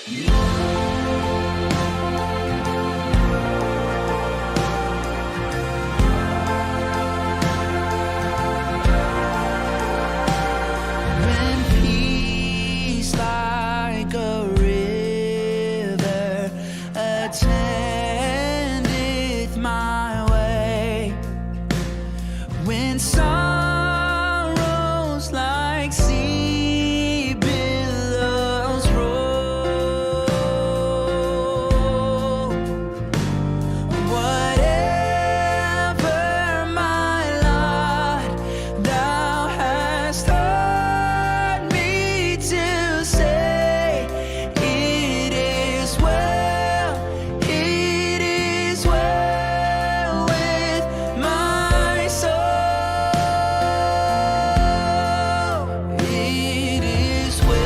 When peace like a river attendeth my way, when sorrows like sea billows roll, whatever my lot, thou hast taught me to say, it is well with my soul. It is well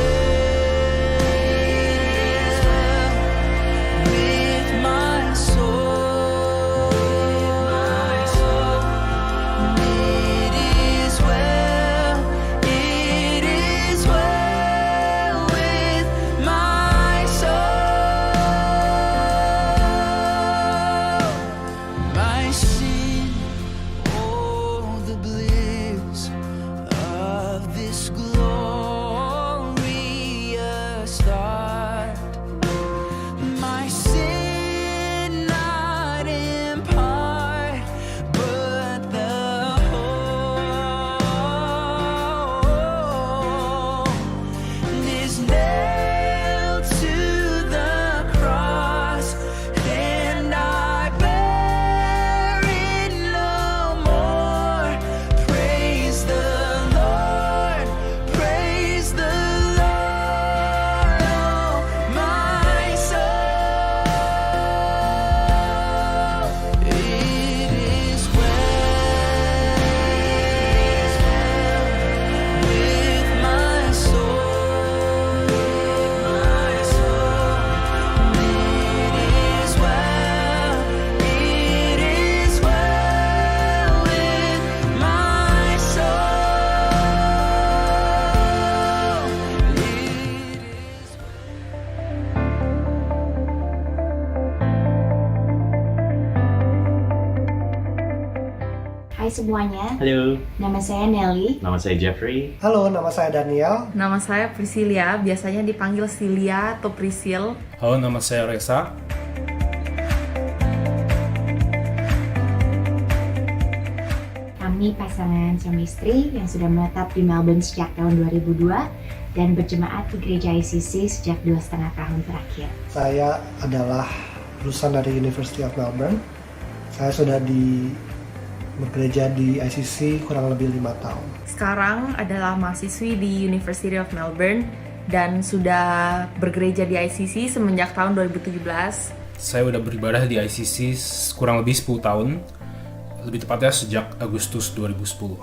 with my soul. It is well with my soul. My sin, oh, the bliss of this glorious thought. My sin not in part, but the whole is nailed to the cross, and I bear it no more. Praise the Lord, praise the Lord, oh my soul. It is well with my soul. It is well with my Hai semuanya, Halo, nama saya Nelly. nama saya Jeffrey. Halo, nama saya Daniel. Nama saya Priscilia, biasanya dipanggil Cilia atau Prisil. Halo, nama saya Reza. Kami pasangan suami istri yang sudah menetap di Melbourne sejak tahun 2002 dan berjemaat di gereja ICC sejak 2,5 tahun terakhir. Saya adalah lulusan dari University of Melbourne. Saya sudah bekerja di ICC kurang lebih 5 tahun. Sekarang adalah mahasiswi di University of Melbourne dan sudah bergereja di ICC semenjak tahun 2017. Saya udah beribadah di ICC kurang lebih 10 tahun. Lebih tepatnya sejak Agustus 2010.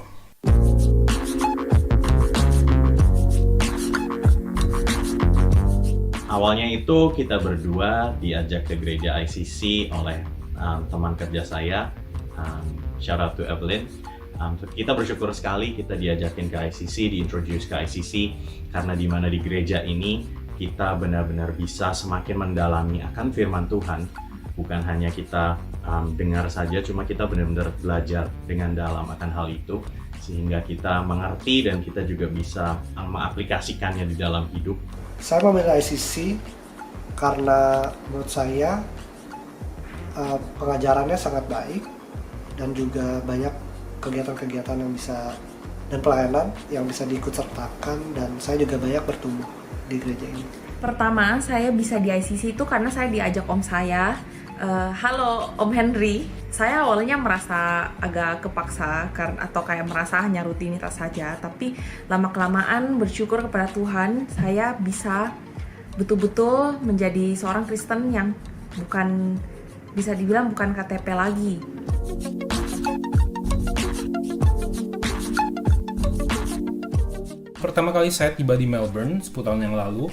Awalnya itu kita berdua diajak ke gereja ICC oleh teman kerja saya, shout out to Evelyn. Kita bersyukur sekali kita diajakin ke ICC, diintroduce ke ICC, karena di mana di gereja ini kita benar-benar bisa semakin mendalami akan firman Tuhan. Bukan hanya kita dengar saja, cuma kita benar-benar belajar dengan dalam akan hal itu, sehingga kita mengerti dan kita juga bisa mengaplikasikannya di dalam hidup. Saya memilih ICC karena menurut saya pengajarannya sangat baik dan juga banyak kegiatan-kegiatan yang bisa dan pelayanan yang bisa diikut sertakan, dan saya juga banyak bertumbuh di gereja ini. Pertama, saya bisa di ICC itu karena saya diajak om saya. Halo Om Henry, saya awalnya merasa agak kepaksa atau kayak merasa hanya rutinitas saja, tapi lama-kelamaan bersyukur kepada Tuhan, saya bisa betul-betul menjadi seorang Kristen yang bisa dibilang bukan KTP lagi. Pertama kali saya tiba di Melbourne 10 tahun yang lalu,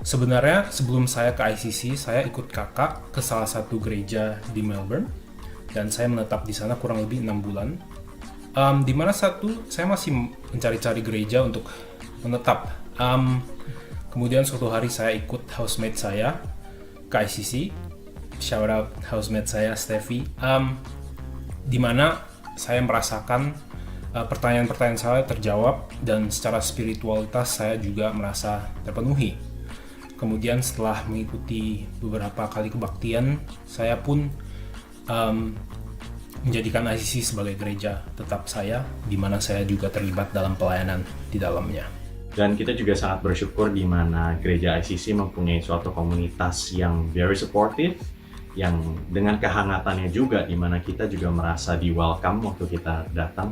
sebenarnya sebelum saya ke ICC, saya ikut kakak ke salah satu gereja di Melbourne dan saya menetap di sana kurang lebih 6 bulan. Di mana saya masih mencari-cari gereja untuk menetap. Kemudian suatu hari saya ikut housemate saya ke ICC, shout out housemate saya Steffi, di mana saya merasakan pertanyaan-pertanyaan saya terjawab dan secara spiritualitas saya juga merasa terpenuhi. Kemudian setelah mengikuti beberapa kali kebaktian, saya pun menjadikan ICC sebagai gereja tetap saya, di mana saya juga terlibat dalam pelayanan di dalamnya. Dan kita juga sangat bersyukur di mana gereja ICC mempunyai suatu komunitas yang very supportive, yang dengan kehangatannya juga di mana kita juga merasa di welcome waktu kita datang,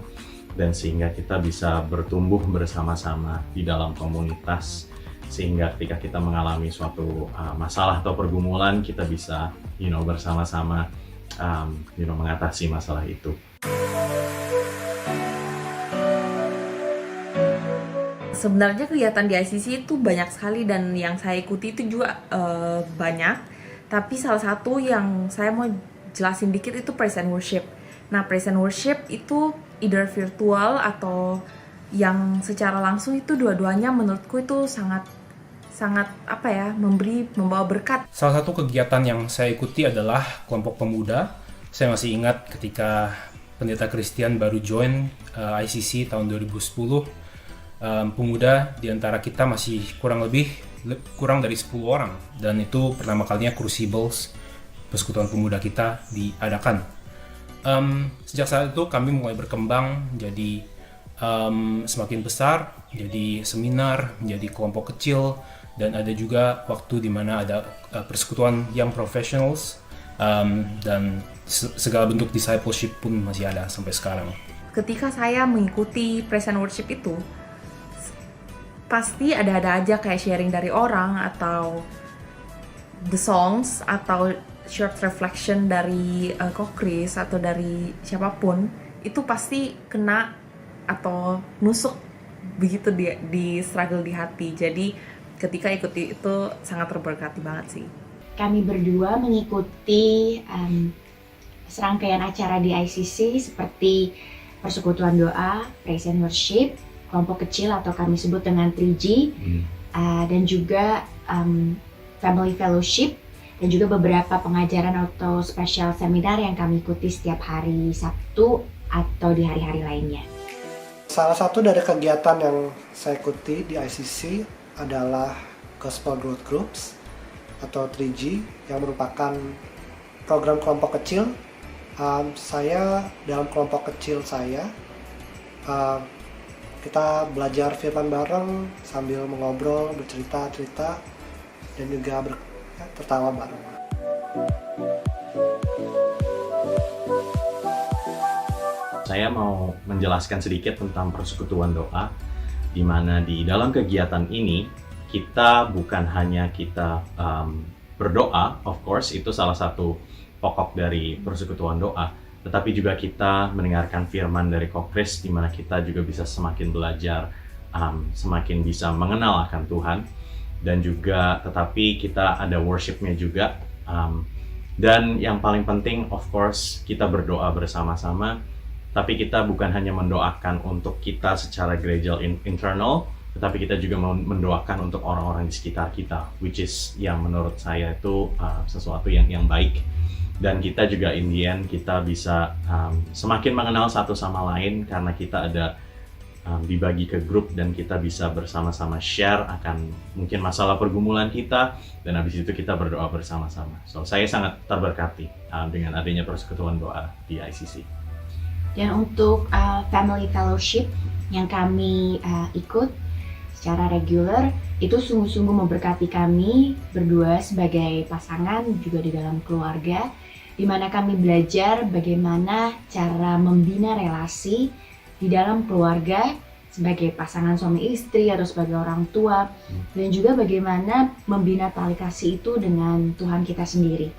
dan sehingga kita bisa bertumbuh bersama-sama di dalam komunitas, sehingga ketika kita mengalami suatu masalah atau pergumulan, kita bisa bersama-sama mengatasi masalah itu. Sebenarnya kegiatan di ICC itu banyak sekali dan yang saya ikuti itu juga banyak. Tapi salah satu yang saya mau jelasin dikit itu praise and worship. Nah, praise and worship itu either virtual atau yang secara langsung, itu dua-duanya menurutku itu sangat membawa berkat. Salah satu kegiatan yang saya ikuti adalah kelompok pemuda. Saya masih ingat ketika pendeta Christian baru join ICC tahun 2010. Pemuda di antara kita masih kurang dari 10 orang, dan itu pertama kalinya Crucibles, persekutuan pemuda kita, diadakan. Sejak saat itu kami mulai berkembang jadi semakin besar, jadi seminar, menjadi kelompok kecil, dan ada juga waktu di mana ada persekutuan young professionals, dan segala bentuk discipleship pun masih ada sampai sekarang. Ketika saya mengikuti praise and worship itu, pasti ada aja kayak sharing dari orang, atau the songs, atau short reflection dari Kokris atau dari siapapun, itu pasti kena atau nusuk begitu di struggle di hati. Jadi ketika ikuti itu sangat terberkati banget sih. Kami berdua mengikuti serangkaian acara di ICC seperti persekutuan doa, praise and worship, kelompok kecil atau kami sebut dengan 3G, dan juga family fellowship, dan juga beberapa pengajaran atau special seminar yang kami ikuti setiap hari Sabtu atau di hari-hari lainnya. Salah satu dari kegiatan yang saya ikuti di ICC adalah Gospel Growth Groups atau 3G, yang merupakan program kelompok kecil. Saya dalam kelompok kecil saya, kita belajar firman bareng sambil mengobrol, bercerita-cerita, dan juga tertawa bareng. Saya mau menjelaskan sedikit tentang persekutuan doa, di mana di dalam kegiatan ini kita bukan hanya berdoa, of course itu salah satu pokok dari persekutuan doa, tetapi juga kita mendengarkan firman dari Kokris, di mana kita juga bisa semakin belajar, semakin bisa mengenal akan Tuhan, dan juga tetapi kita ada worshipnya juga, dan yang paling penting of course kita berdoa bersama-sama. Tapi kita bukan hanya mendoakan untuk kita secara gereja internal, tetapi kita juga mendoakan untuk orang-orang di sekitar kita, which is yang menurut saya itu sesuatu yang baik. Dan kita juga in the end kita bisa semakin mengenal satu sama lain karena kita ada dibagi ke grup, dan kita bisa bersama-sama share akan mungkin masalah pergumulan kita, dan habis itu kita berdoa bersama-sama. So saya sangat terberkati dengan adanya persekutuan doa di ICC. Dan untuk family fellowship yang kami ikut secara reguler, itu sungguh-sungguh memberkati kami berdua sebagai pasangan, juga di dalam keluarga, di mana kami belajar bagaimana cara membina relasi di dalam keluarga sebagai pasangan suami istri atau sebagai orang tua, dan juga bagaimana membina tali kasih itu dengan Tuhan kita sendiri.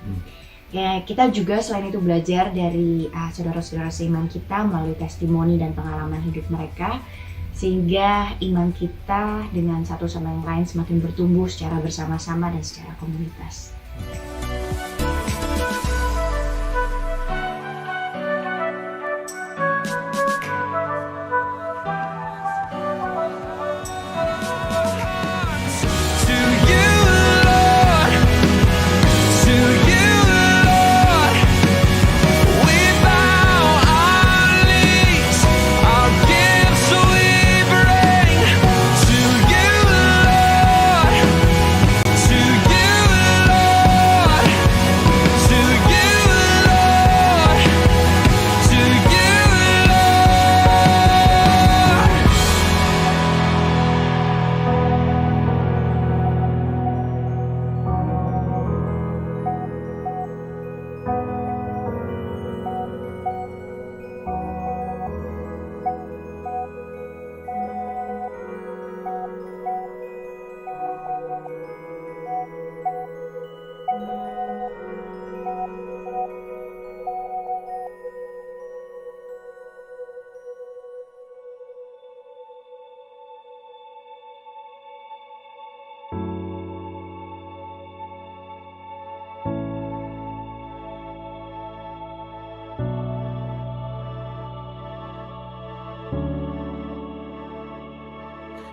Ya, kita juga selain itu belajar dari saudara-saudara seiman kita melalui testimoni dan pengalaman hidup mereka, sehingga iman kita dengan satu sama yang lain semakin bertumbuh secara bersama-sama dan secara komunitas. To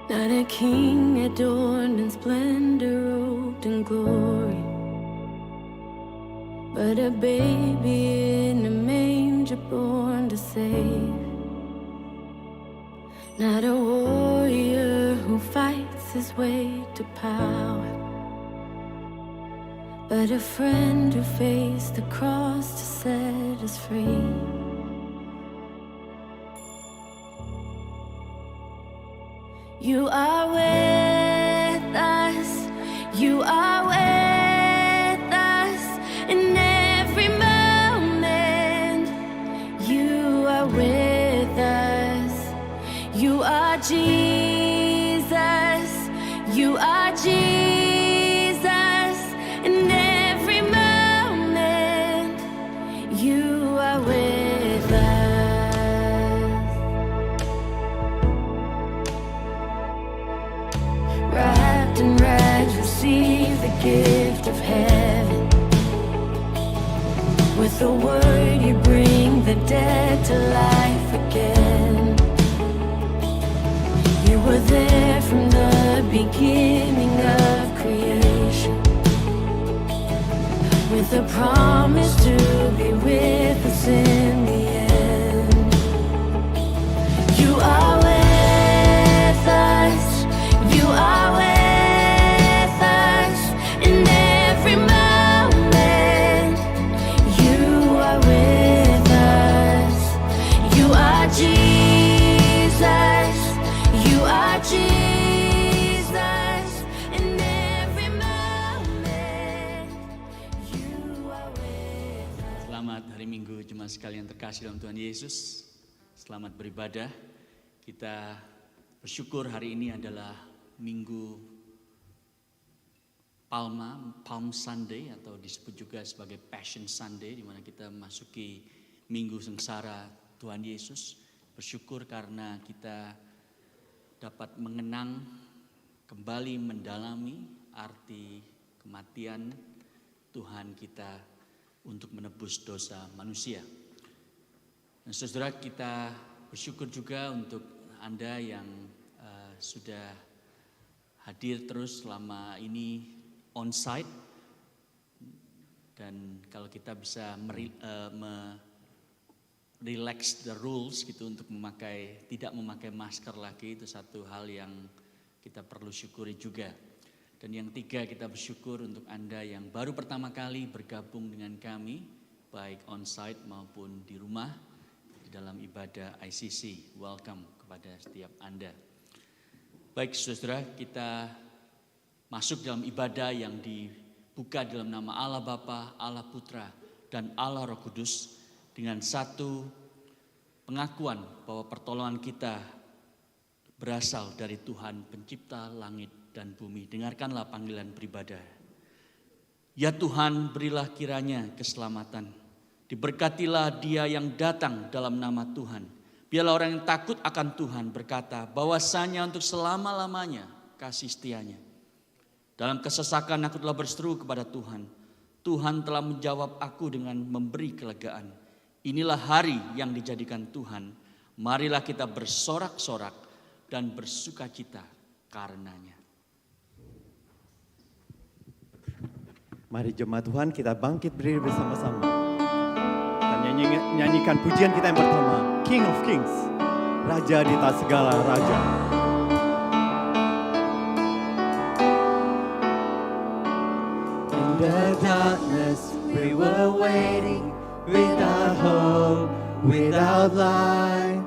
Not a king adorned in splendor, robed in glory, but a baby in a manger born to save. Not a warrior who fights his way to power, but a friend who faced the cross to set us free. You are with us, you are with us in every moment. You are with us, you are Jesus, you are Jesus in every moment. You are with us. Wrapped in rags, receive the gift of heaven. With a word you bring the dead to life again. You were there from the beginning of creation, with a promise to be with us in the end. You are with us, you are with us in every moment. You are with us, you are Jesus, you are Jesus in every moment. You are with us. Selamat hari Minggu jemaat sekalian terkasih dalam Tuhan Yesus. Selamat beribadah. Kita bersyukur hari ini adalah Minggu Palm Sunday atau disebut juga sebagai Passion Sunday, di mana kita memasuki Minggu Sengsara Tuhan Yesus. Bersyukur karena kita dapat mengenang, kembali mendalami arti kematian Tuhan kita untuk menebus dosa manusia. Dan saudara, kita bersyukur juga untuk Anda yang sudah hadir terus selama ini on-site. Dan kalau kita bisa relax the rules gitu untuk tidak memakai masker lagi, itu satu hal yang kita perlu syukuri juga. Dan yang tiga, kita bersyukur untuk Anda yang baru pertama kali bergabung dengan kami, baik on-site maupun di rumah, di dalam ibadah ICC. Welcome kepada setiap Anda. Baik saudara, kita masuk dalam ibadah yang dibuka dalam nama Allah Bapa, Allah Putra, dan Allah Roh Kudus, dengan satu pengakuan bahwa pertolongan kita berasal dari Tuhan pencipta langit dan bumi. Dengarkanlah panggilan beribadah. Ya Tuhan, berilah kiranya keselamatan. Diberkatilah dia yang datang dalam nama Tuhan. Biarlah orang yang takut akan Tuhan berkata bahwasanya untuk selama-lamanya kasih setianya. Dalam kesesakan aku telah berseru kepada Tuhan. Tuhan telah menjawab aku dengan memberi kelegaan. Inilah hari yang dijadikan Tuhan. Marilah kita bersorak-sorak dan bersukacita karenanya. Mari jemaat Tuhan, kita bangkit berdiri bersama-sama dan nyanyikan pujian kita yang pertama, King of Kings, Raja di atas segala raja. In the darkness we were waiting, without hope, without light,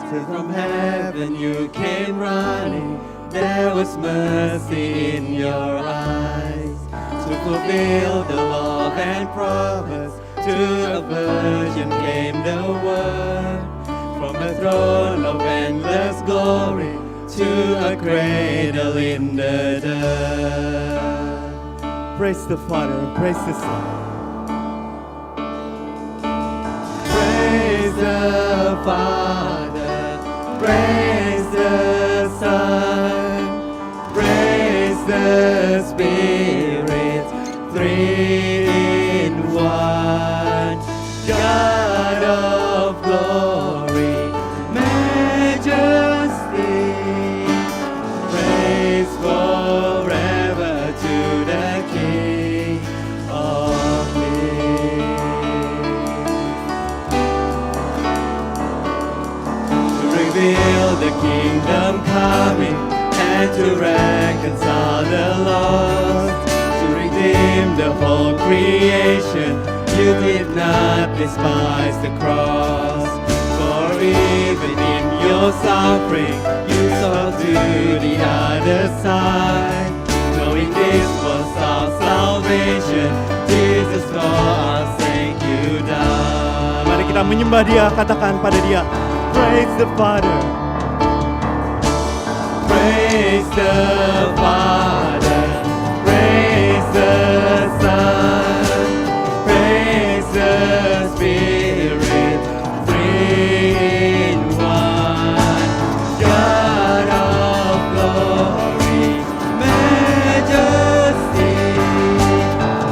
till from heaven you came running. There was mercy in your eyes, to fulfill the law and promise. To a virgin came the word, from a throne of endless glory to a cradle in the dirt. Praise the Father, praise the Son. Praise the Father, praise the Son, praise the Spirit, three in one. God of glory, majesty, reveal the kingdom coming and to reconcile the lost, to redeem the whole creation. You did not despise the cross, for even in your suffering you saw to the other side. Knowing this was our salvation, Jesus for our sake you died. Mari kita menyembah Dia, katakan pada Dia, praise the Father, praise the Father, praise the Son, praise the Spirit, three in one. God of glory, majesty,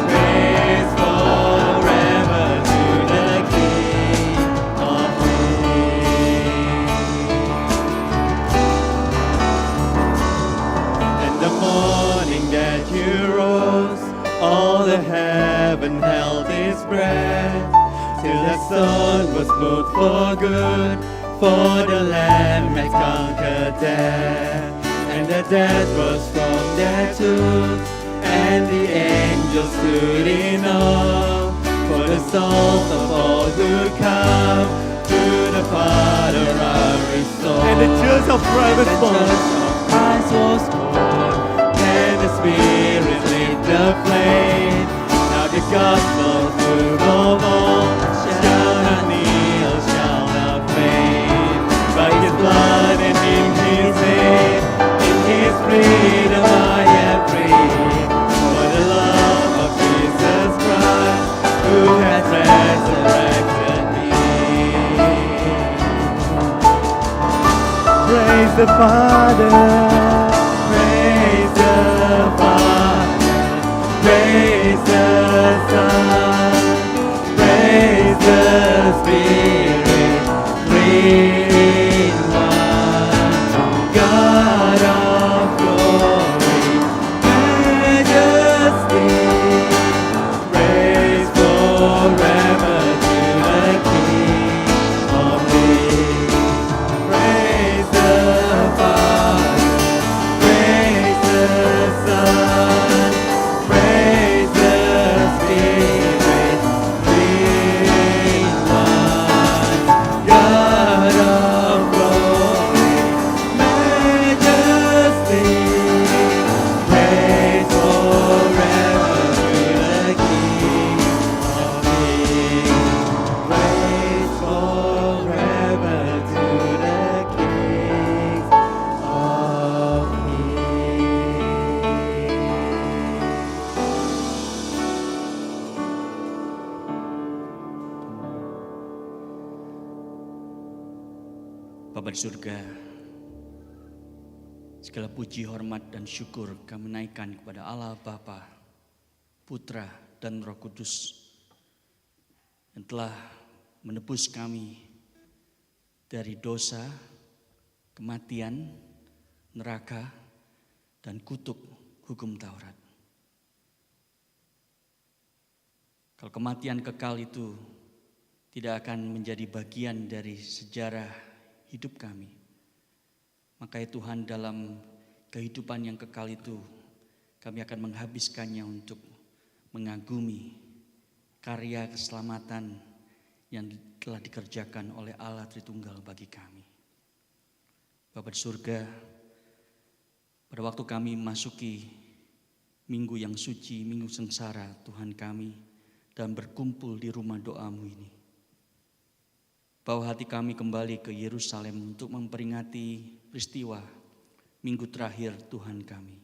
praise forever to the King of Kings. And the morning that you rose, all the heaven held its breath, till the sun was moved for good, for the Lamb had conquered death. And the dead rose from their tombs, and the angels stood in awe, for the souls of all who come to the Father are restored. And the church of Christ was born, and the Spirit lit the flame. Now the gospel full of all shall not kneel, shall not fade. By His blood and in His name, in His freedom I am free. For the love of Jesus Christ, who has resurrected me. Praise the Father, praise the Father, praise the Son, praise the Spirit, three in one. God of glory, majesty, praise forever to the King of Kings. Praise the Father, praise the Son, praise the Spirit, three in one. God of glory, majesty, praise forever to the King of Kings. Praise forever to the King of Bapa di surga, segala puji, hormat, dan syukur kami naikkan kepada Allah Bapa, Putra, dan Roh Kudus yang telah menebus kami dari dosa, kematian, neraka, dan kutuk hukum Taurat. Kalau kematian kekal itu tidak akan menjadi bagian dari sejarah hidup kami, maka ya Tuhan, dalam kehidupan yang kekal itu kami akan menghabiskannya untuk mengagumi karya keselamatan yang telah dikerjakan oleh Allah Tritunggal bagi kami. Bapa di surga, pada waktu kami memasuki minggu yang suci, minggu sengsara Tuhan kami, dan berkumpul di rumah doa-Mu ini, bawa hati kami kembali ke Yerusalem untuk memperingati peristiwa minggu terakhir Tuhan kami.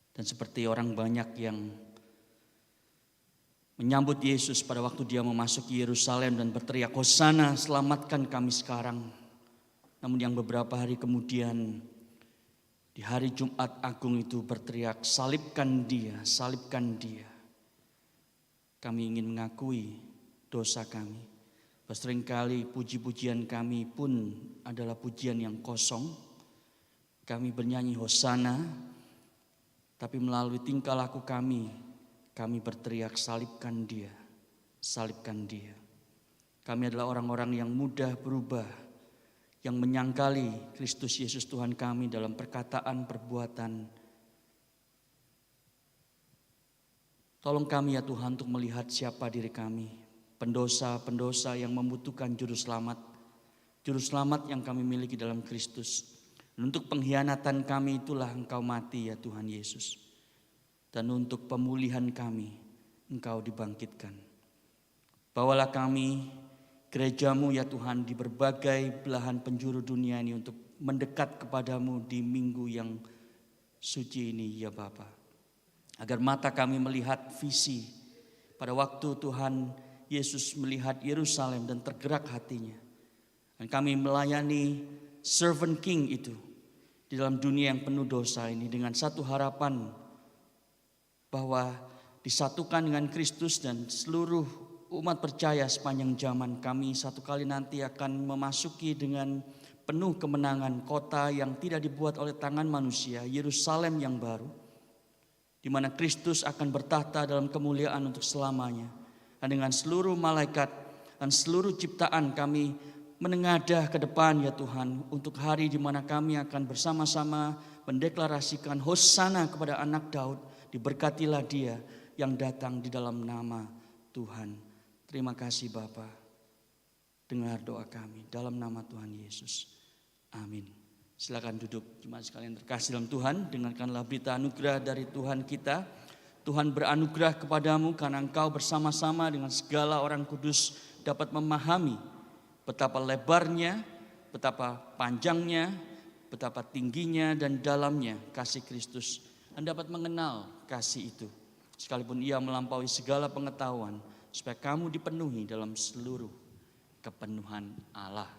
Dan seperti orang banyak yang menyambut Yesus pada waktu Dia memasuki Yerusalem dan berteriak, Hosana, selamatkan kami sekarang. Namun yang beberapa hari kemudian di hari Jumat Agung itu berteriak, salibkan Dia, salibkan Dia. Kami ingin mengakui dosa kami. Seringkali puji-pujian kami pun adalah pujian yang kosong. Kami bernyanyi Hosana, tapi melalui tingkah laku kami berteriak salibkan Dia, salibkan Dia. Kami adalah orang-orang yang mudah berubah. yang menyangkali Kristus Yesus Tuhan kami dalam perkataan, perbuatan. Tolong kami ya Tuhan untuk melihat siapa diri kami, pendosa-pendosa yang membutuhkan juru selamat yang kami miliki dalam Kristus. Dan untuk pengkhianatan kami itulah Engkau mati ya Tuhan Yesus. Dan untuk pemulihan kami Engkau dibangkitkan. Bawalah kami, gerejamu ya Tuhan, di berbagai belahan penjuru dunia ini untuk mendekat kepadamu di minggu yang suci ini ya Bapa. Agar mata kami melihat visi pada waktu Tuhan Yesus melihat Yerusalem dan tergerak hatinya. Dan kami melayani servant king itu di dalam dunia yang penuh dosa ini dengan satu harapan bahwa disatukan dengan Kristus dan seluruh umat percaya sepanjang zaman, kami satu kali nanti akan memasuki dengan penuh kemenangan kota yang tidak dibuat oleh tangan manusia, Yerusalem yang baru, di mana Kristus akan bertahta dalam kemuliaan untuk selamanya. Dan dengan seluruh malaikat dan seluruh ciptaan kami menengadah ke depan ya Tuhan, untuk hari di mana kami akan bersama-sama mendeklarasikan hosana kepada anak Daud, diberkatilah dia yang datang di dalam nama Tuhan. Terima kasih Bapa. Dengar doa kami dalam nama Tuhan Yesus. Amin. Silakan duduk jemaat sekalian terkasih dalam Tuhan. Dengarkanlah berita anugerah dari Tuhan kita. Tuhan beranugerah kepadamu karena engkau bersama-sama dengan segala orang kudus dapat memahami betapa lebarnya, betapa panjangnya, betapa tingginya dan dalamnya kasih Kristus. Dan dapat mengenal kasih itu, sekalipun ia melampaui segala pengetahuan, supaya kamu dipenuhi dalam seluruh kepenuhan Allah.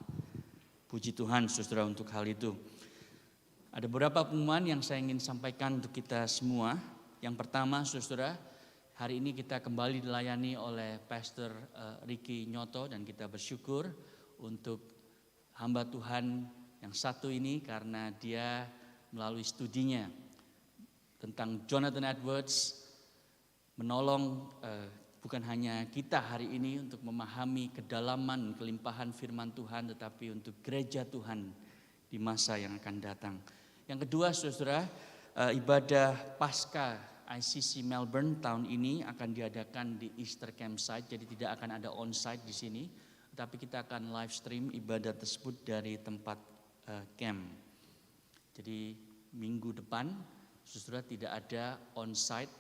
Puji Tuhan saudara untuk hal itu. Ada beberapa pengumuman yang saya ingin sampaikan untuk kita semua. Yang pertama saudara, hari ini kita kembali dilayani oleh Pastor Ricky Nyoto, dan kita bersyukur untuk hamba Tuhan yang satu ini karena dia melalui studinya tentang Jonathan Edwards menolong bukan hanya kita hari ini untuk memahami kedalaman kelimpahan firman Tuhan, tetapi untuk gereja Tuhan di masa yang akan datang. Yang kedua saudara, ibadah Paskah ICC Melbourne tahun ini akan diadakan di Easter Campsite, jadi tidak akan ada onsite di sini, tetapi kita akan live stream ibadah tersebut dari tempat camp. Jadi minggu depan saudara tidak ada onsite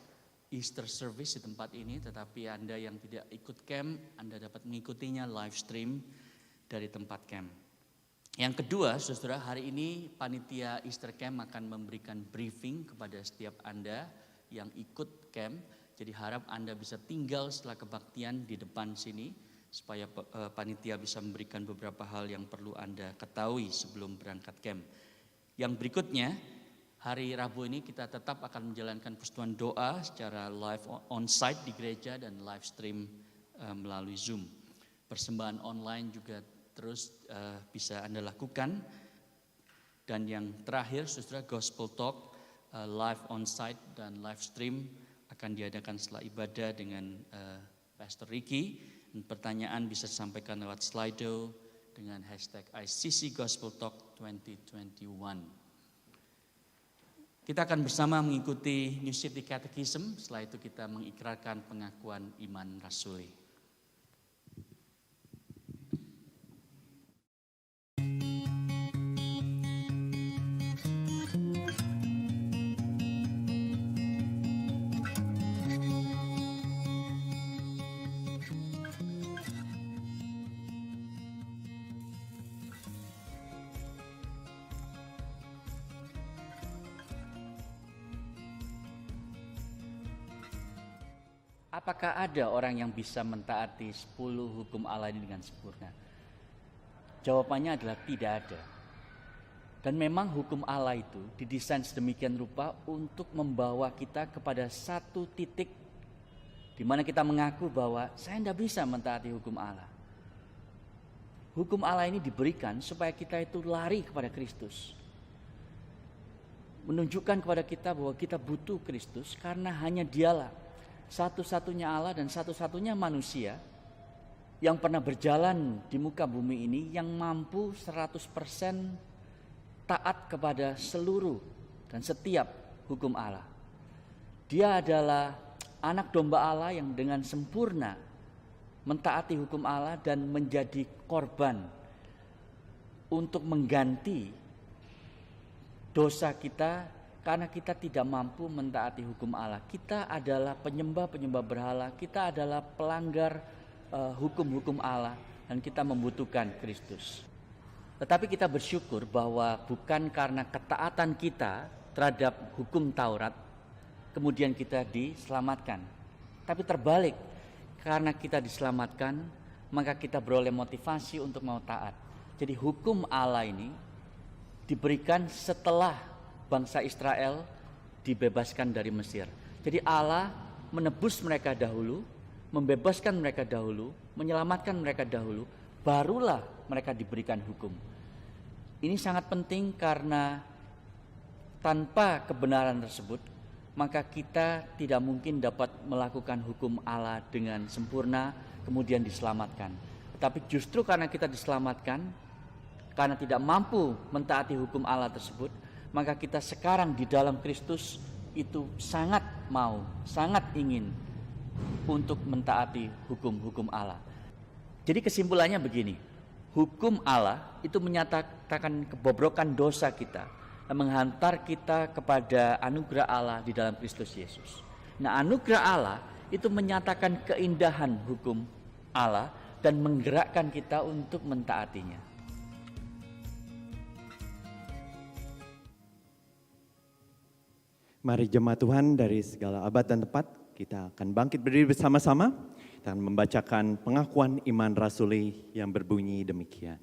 Easter service di tempat ini, tetapi Anda yang tidak ikut camp, Anda dapat mengikutinya live stream dari tempat camp. Yang kedua, saudara, hari ini panitia Easter Camp akan memberikan briefing kepada setiap Anda yang ikut camp. Jadi harap Anda bisa tinggal setelah kebaktian di depan sini, supaya panitia bisa memberikan beberapa hal yang perlu Anda ketahui sebelum berangkat camp. Yang berikutnya, hari Rabu ini kita tetap akan menjalankan persekutuan doa secara live on-site di gereja dan live stream melalui Zoom. Persembahan online juga terus bisa Anda lakukan. Dan yang terakhir, saudara, Gospel Talk live on-site dan live stream akan diadakan setelah ibadah dengan Pastor Ricky. Dan pertanyaan bisa disampaikan lewat Slido dengan hashtag ICC Gospel Talk 2021. Kita akan bersama mengikuti New City Catechism. Setelah itu kita mengikrarkan pengakuan iman rasuli. Apakah ada orang yang bisa mentaati 10 hukum Allah ini dengan sempurna? Jawabannya adalah tidak ada. Dan memang hukum Allah itu didesain sedemikian rupa untuk membawa kita kepada satu titik di mana kita mengaku bahwa saya tidak bisa mentaati hukum Allah. Hukum Allah ini diberikan supaya kita itu lari kepada Kristus. Menunjukkan kepada kita bahwa kita butuh Kristus karena hanya Dialah satu-satunya Allah dan satu-satunya manusia yang pernah berjalan di muka bumi ini yang mampu 100% taat kepada seluruh dan setiap hukum Allah. Dia adalah anak domba Allah yang dengan sempurna mentaati hukum Allah dan menjadi korban untuk mengganti dosa kita karena kita tidak mampu mentaati hukum Allah. Kita adalah penyembah-penyembah berhala, kita adalah pelanggar hukum-hukum Allah dan kita membutuhkan Kristus. Tetapi kita bersyukur bahwa bukan karena ketaatan kita terhadap hukum Taurat kemudian kita diselamatkan. Tapi terbalik, karena kita diselamatkan maka kita beroleh motivasi untuk mau taat. Jadi hukum Allah ini diberikan setelah bangsa Israel dibebaskan dari Mesir. Jadi Allah menebus mereka dahulu, membebaskan mereka dahulu, menyelamatkan mereka dahulu, barulah mereka diberikan hukum. Ini sangat penting karena tanpa kebenaran tersebut, maka kita tidak mungkin dapat melakukan hukum Allah dengan sempurna kemudian diselamatkan. Tetapi justru karena kita diselamatkan, karena tidak mampu mentaati hukum Allah tersebut, maka kita sekarang di dalam Kristus itu sangat mau, sangat ingin untuk mentaati hukum-hukum Allah. Jadi kesimpulannya begini, hukum Allah itu menyatakan kebobrokan dosa kita dan menghantar kita kepada anugerah Allah di dalam Kristus Yesus. Nah, anugerah Allah itu menyatakan keindahan hukum Allah dan menggerakkan kita untuk mentaatinya. Mari jemaat Tuhan dari segala abad dan tempat, kita akan bangkit berdiri bersama-sama dan membacakan pengakuan iman rasuli yang berbunyi demikian.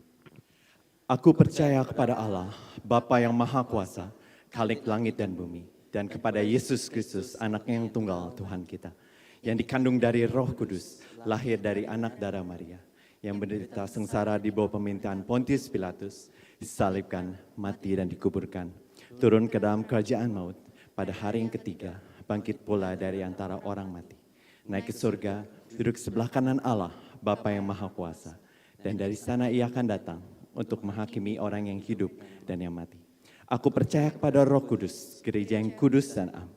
Aku percaya kepada Allah, Bapa yang Maha Kuasa, Khalik langit dan bumi, dan kepada Yesus Kristus, Anaknya yang tunggal Tuhan kita, yang dikandung dari Roh Kudus, lahir dari anak darah Maria, yang menderita sengsara di bawah pemerintahan Pontius Pilatus, disalibkan, mati dan dikuburkan, turun ke dalam kerajaan maut, pada hari yang ketiga, bangkit pula dari antara orang mati, naik ke surga, duduk sebelah kanan Allah, Bapa yang Maha Kuasa, dan dari sana Ia akan datang untuk menghakimi orang yang hidup dan yang mati. Aku percaya kepada Roh Kudus, gereja yang kudus dan am,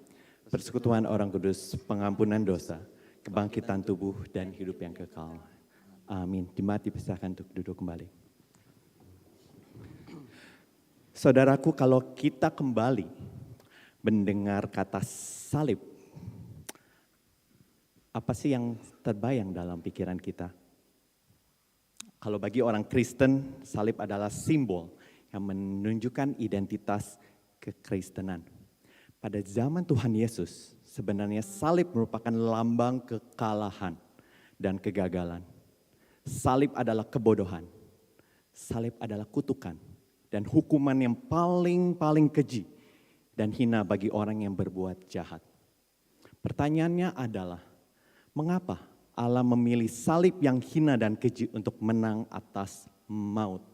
persekutuan orang kudus, pengampunan dosa, kebangkitan tubuh dan hidup yang kekal. Amin. Jemaat dipersilakan untuk duduk kembali. Saudaraku, kalau kita kembali mendengar kata salib, apa sih yang terbayang dalam pikiran kita? Kalau bagi orang Kristen, salib adalah simbol yang menunjukkan identitas kekristenan. Pada zaman Tuhan Yesus, sebenarnya salib merupakan lambang kekalahan dan kegagalan. Salib adalah kebodohan. Salib adalah kutukan dan hukuman yang paling keji dan hina bagi orang yang berbuat jahat. Pertanyaannya adalah, mengapa Allah memilih salib yang hina dan keji untuk menang atas maut?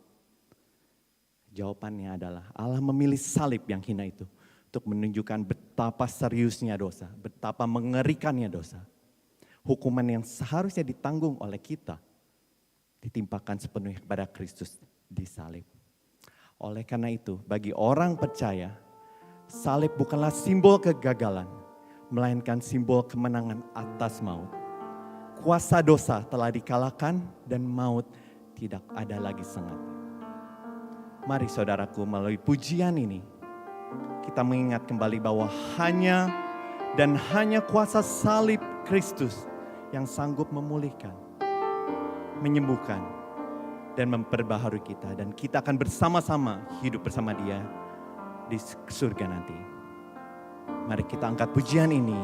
Jawabannya adalah Allah memilih salib yang hina itu untuk menunjukkan betapa seriusnya dosa, betapa mengerikannya dosa. Hukuman yang seharusnya ditanggung oleh kita ditimpakan sepenuhnya kepada Kristus di salib. Oleh karena itu, bagi orang percaya, salib bukanlah simbol kegagalan, melainkan simbol kemenangan atas maut. Kuasa dosa telah dikalahkan dan maut tidak ada lagi sengat. Mari saudaraku, melalui pujian ini kita mengingat kembali bahwa hanya kuasa salib Kristus yang sanggup memulihkan, menyembuhkan, dan memperbaharui kita. Dan kita akan bersama-sama hidup bersama Dia di surga nanti. Mari kita angkat pujian ini.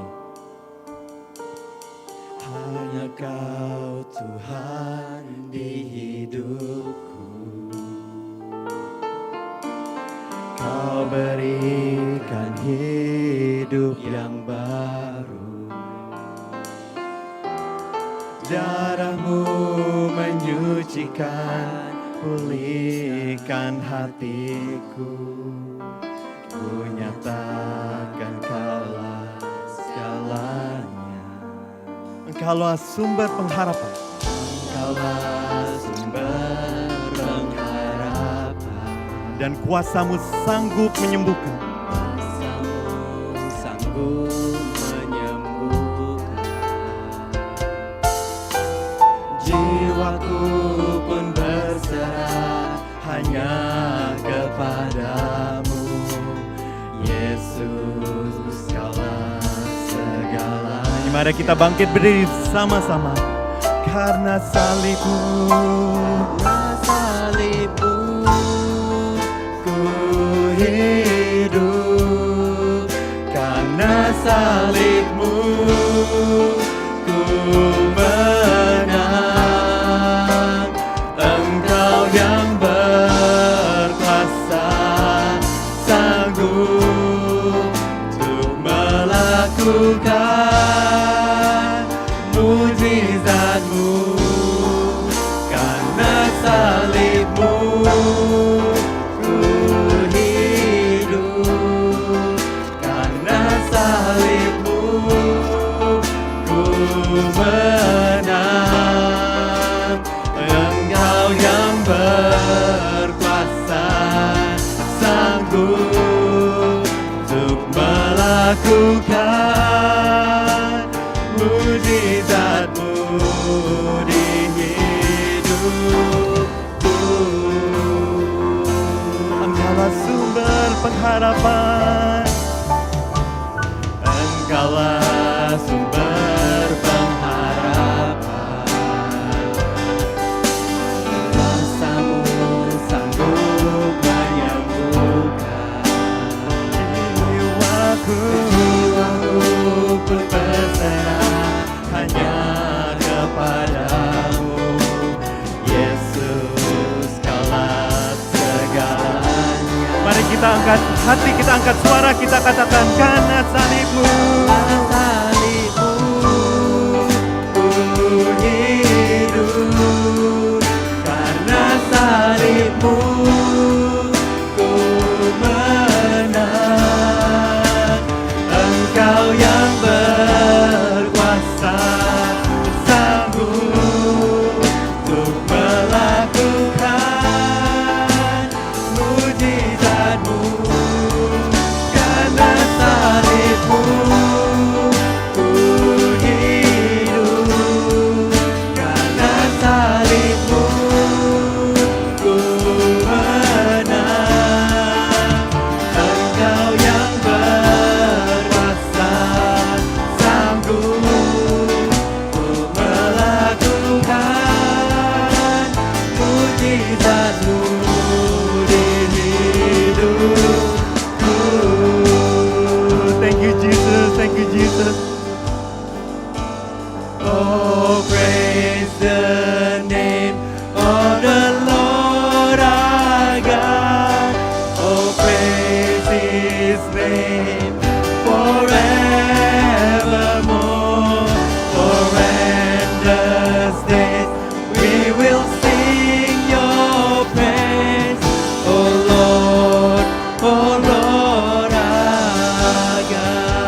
Hanya Kau Tuhan di hidupku, Kau berikan hidup yang baru. Darah-Mu menyucikan, pulihkan hatiku. Ku nyatakan Kaulah segalanya. Engkaulah sumber pengharapan. Engkau Engkaulah sumber pengharapan, dan kuasa-Mu sanggup menyembuhkan. Kuasa-Mu sanggup menyembuhkan. Jiwaku pun berserah hanya kepadamu, Yesus, Kaulah segalanya. Mari kita bangkit berdiri sama-sama. Karena salib-Mu, ku hidup. Karena salib-Mu, ku menang. Engkau yang berkuasa, sanggup untuk melakukan mujizat-Mu. Karena salib-Mu, ku hidup. Karena salib-Mu, ku menang. Engkau yang berkuasa, sanggup untuk melakukan mujizat-Mu di hidupku. Engkaulah sumber pengharapan, Engkaulah sumber pengharapan. Kuasa-Mu sanggup menyembuhkan. Jiwaku pun berserah hanya kepadamu, Yesus, Kaulah segalanya. Mari kita angkat hati, kita angkat suara, kita katakan, karena salib-Mu, ku hidup. Karena salib-Mu, ku menang. Engkau yang berkuasa, sanggup untuk melakukan mujizat-Mu. Karena salib-Mu, ku hidup. Karena salib-Mu, ku menang. Engkau yang berkuasa, sanggup untuk melakukan mujizat-Mu di hidupku. Thank you Jesus, thank you Jesus. Oh, praise the name of the Lord our God. Oh, praise His name forevermore. For endless days we will sing Your praise. Oh Lord our God.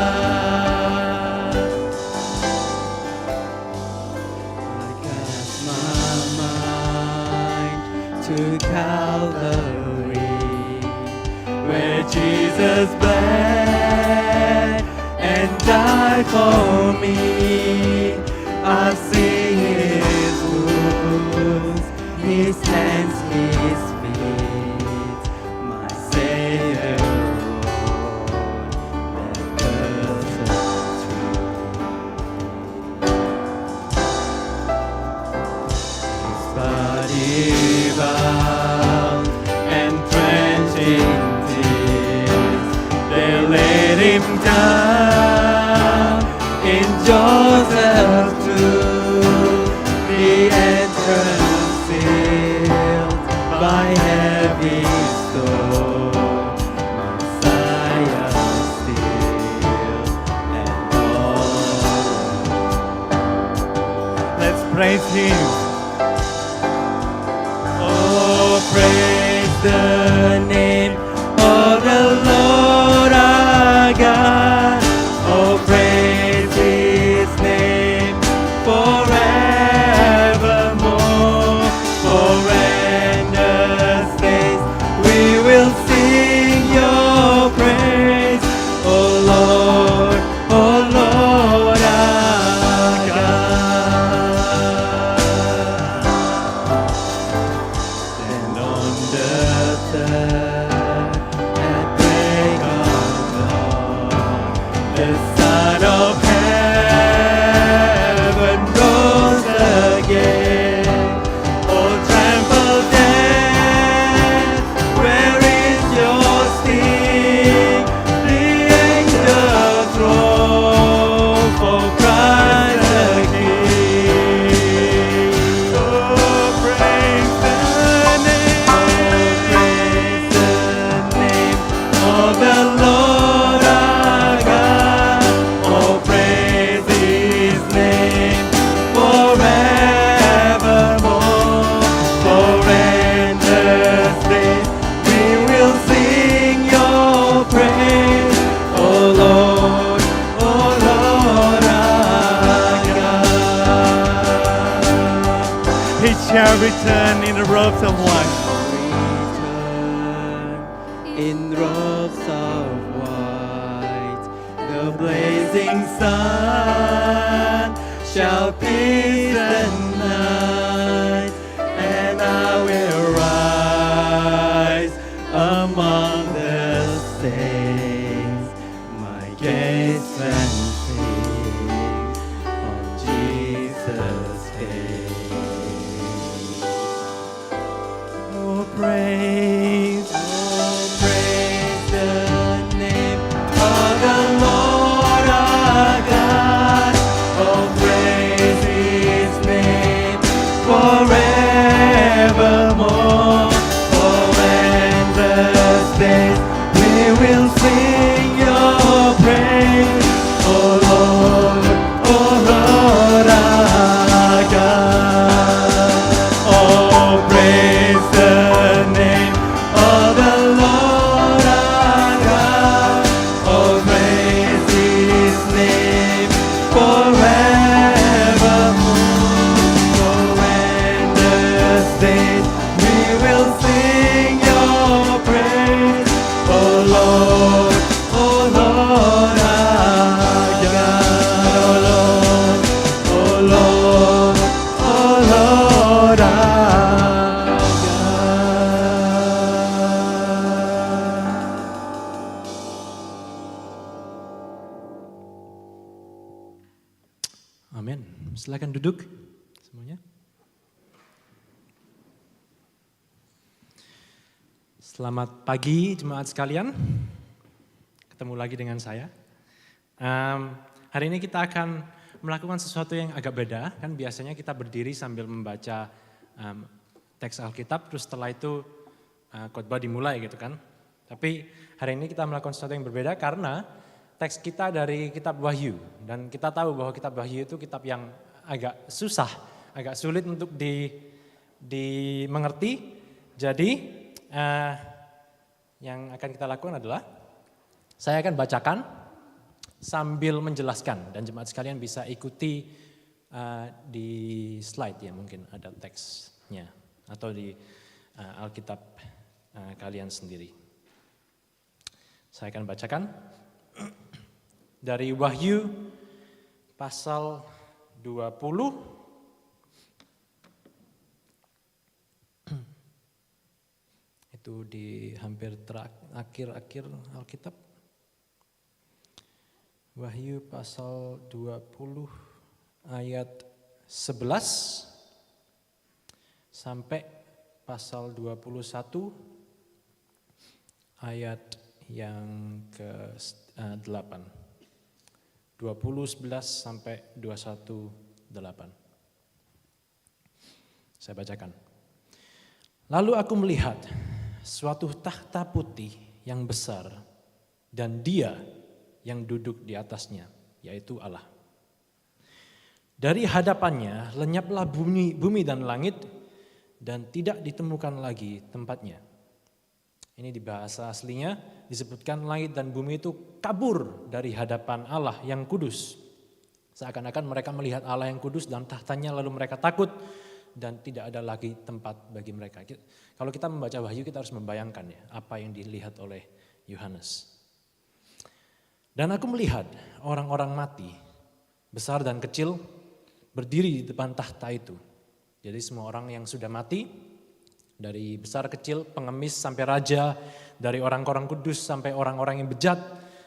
I cast my mind to Calvary, where Jesus bled and died for me. I see His wounds, His hands, His feet, my Savior rode that cursed tree. His body bound and drenched in tears, they laid Him down in Joseph's tomb, the entrance sealed by heavy stone. Messiah still and all. Let's praise Him. Oh, praise the name of the Lord our God. Oh, praise His name forevermore. shall return in the robes of white. Return in robes of white. The blazing sun shall pierce the night, and I will rise among the saints. My gaze transfixed on Jesus' face. Oh, praise the name of the Lord our God. Oh, praise His name forevermore. For when the saints we will sing Your praise. Oh Lord our God. Oh, praise the name of the Lord our God. Oh, praise His name forevermore. For when the saints we will sing Your praise. Oh Lord our God. Oh Lord our God. Amin. Silakan duduk semuanya. Selamat pagi jemaat sekalian. Ketemu lagi dengan saya. Hari ini kita akan melakukan sesuatu yang agak beda. Kan biasanya kita berdiri sambil membaca teks Alkitab, terus setelah itu khotbah dimulai gitu kan. Tapi hari ini kita melakukan sesuatu yang berbeda karena teks kita dari kitab Wahyu. Dan kita tahu bahwa kitab Wahyu itu kitab yang agak susah, agak sulit untuk dimengerti. Jadi yang akan kita lakukan adalah saya akan bacakan sambil menjelaskan dan jemaat sekalian bisa ikuti di slide ya, mungkin ada teksnya atau di Alkitab kalian sendiri. Saya akan bacakan dari Wahyu pasal 20 itu di hampir akhir-akhir Alkitab. Wahyu pasal 20 ayat 11 sampai pasal 21 ayat yang ke-8. 20:11 sampai 21:8. Saya bacakan. Lalu aku melihat suatu takhta putih yang besar dan Dia yang duduk di atasnya, yaitu Allah. Dari hadapannya lenyaplah bumi dan langit dan tidak ditemukan lagi tempatnya. Ini di bahasa aslinya disebutkan langit dan bumi itu kabur dari hadapan Allah yang kudus. Seakan-akan mereka melihat Allah yang kudus dan tahtanya lalu mereka takut dan tidak ada lagi tempat bagi mereka. Kalau kita membaca Wahyu kita harus membayangkan ya apa yang dilihat oleh Yohanes. Dan aku melihat orang-orang mati, besar dan kecil, berdiri di depan tahta itu. Jadi semua orang yang sudah mati, dari besar kecil, pengemis sampai raja, dari orang-orang kudus sampai orang-orang yang bejat,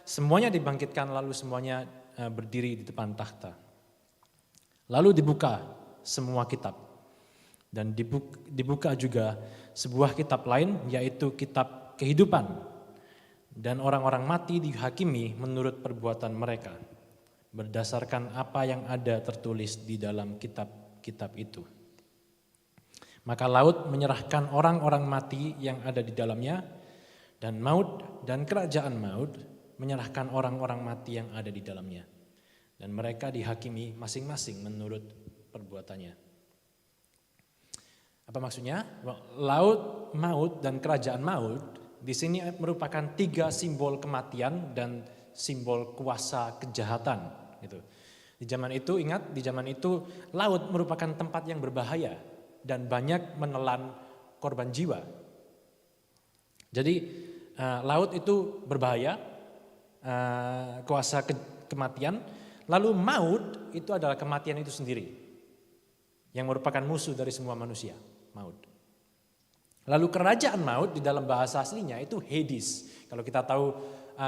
semuanya dibangkitkan lalu semuanya berdiri di depan tahta. Lalu dibuka semua kitab. Dan dibuka juga sebuah kitab lain, yaitu kitab kehidupan. Dan orang-orang mati dihakimi menurut perbuatan mereka, berdasarkan apa yang ada tertulis di dalam kitab-kitab itu. Maka laut menyerahkan orang-orang mati yang ada di dalamnya, dan maut dan kerajaan maut menyerahkan orang-orang mati yang ada di dalamnya. Dan mereka dihakimi masing-masing menurut perbuatannya. Apa maksudnya? Laut, maut, dan kerajaan maut di sini merupakan 3 simbol kematian dan simbol kuasa kejahatan. Gitu. Di zaman itu, ingat, di zaman itu laut merupakan tempat yang berbahaya. dan banyak menelan korban jiwa. Jadi laut itu berbahaya, kuasa kematian. Lalu maut itu adalah kematian itu sendiri, yang merupakan musuh dari semua manusia, maut. Lalu kerajaan maut di dalam bahasa aslinya itu Hades. Kalau kita tahu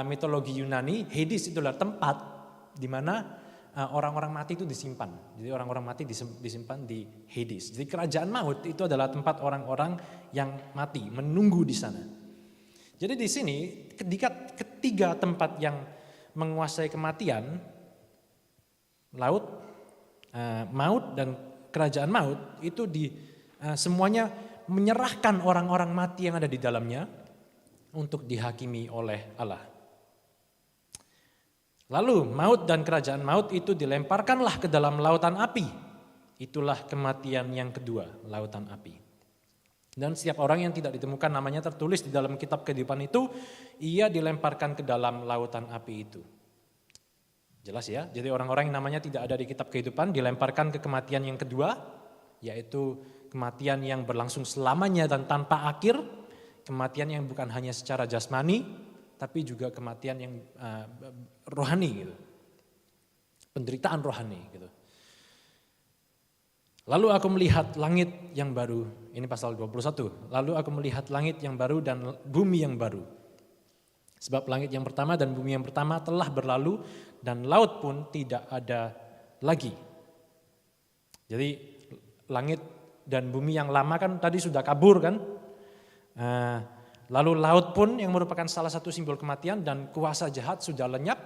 mitologi Yunani, Hades itulah tempat di mana orang-orang mati itu disimpan. Jadi orang-orang mati disimpan di Hades. Jadi kerajaan maut itu adalah tempat orang-orang yang mati, menunggu di sana. Jadi di sini ketiga tempat yang menguasai kematian, laut, maut dan kerajaan maut itu semuanya menyerahkan orang-orang mati yang ada di dalamnya untuk dihakimi oleh Allah. Lalu maut dan kerajaan maut itu dilemparkanlah ke dalam lautan api. Itulah kematian yang kedua, lautan api. Dan setiap orang yang tidak ditemukan namanya tertulis di dalam kitab kehidupan itu, ia dilemparkan ke dalam lautan api itu. Jelas ya, jadi orang-orang yang namanya tidak ada di kitab kehidupan dilemparkan ke kematian yang kedua, yaitu kematian yang berlangsung selamanya dan tanpa akhir, kematian yang bukan hanya secara jasmani, tapi juga kematian yang rohani gitu. Penderitaan rohani gitu. Lalu aku melihat langit yang baru, ini pasal 21. Lalu aku melihat langit yang baru dan bumi yang baru. Sebab langit yang pertama dan bumi yang pertama telah berlalu dan laut pun tidak ada lagi. Jadi langit dan bumi yang lama kan tadi sudah kabur kan. Lalu laut pun yang merupakan salah satu simbol kematian dan kuasa jahat sudah lenyap.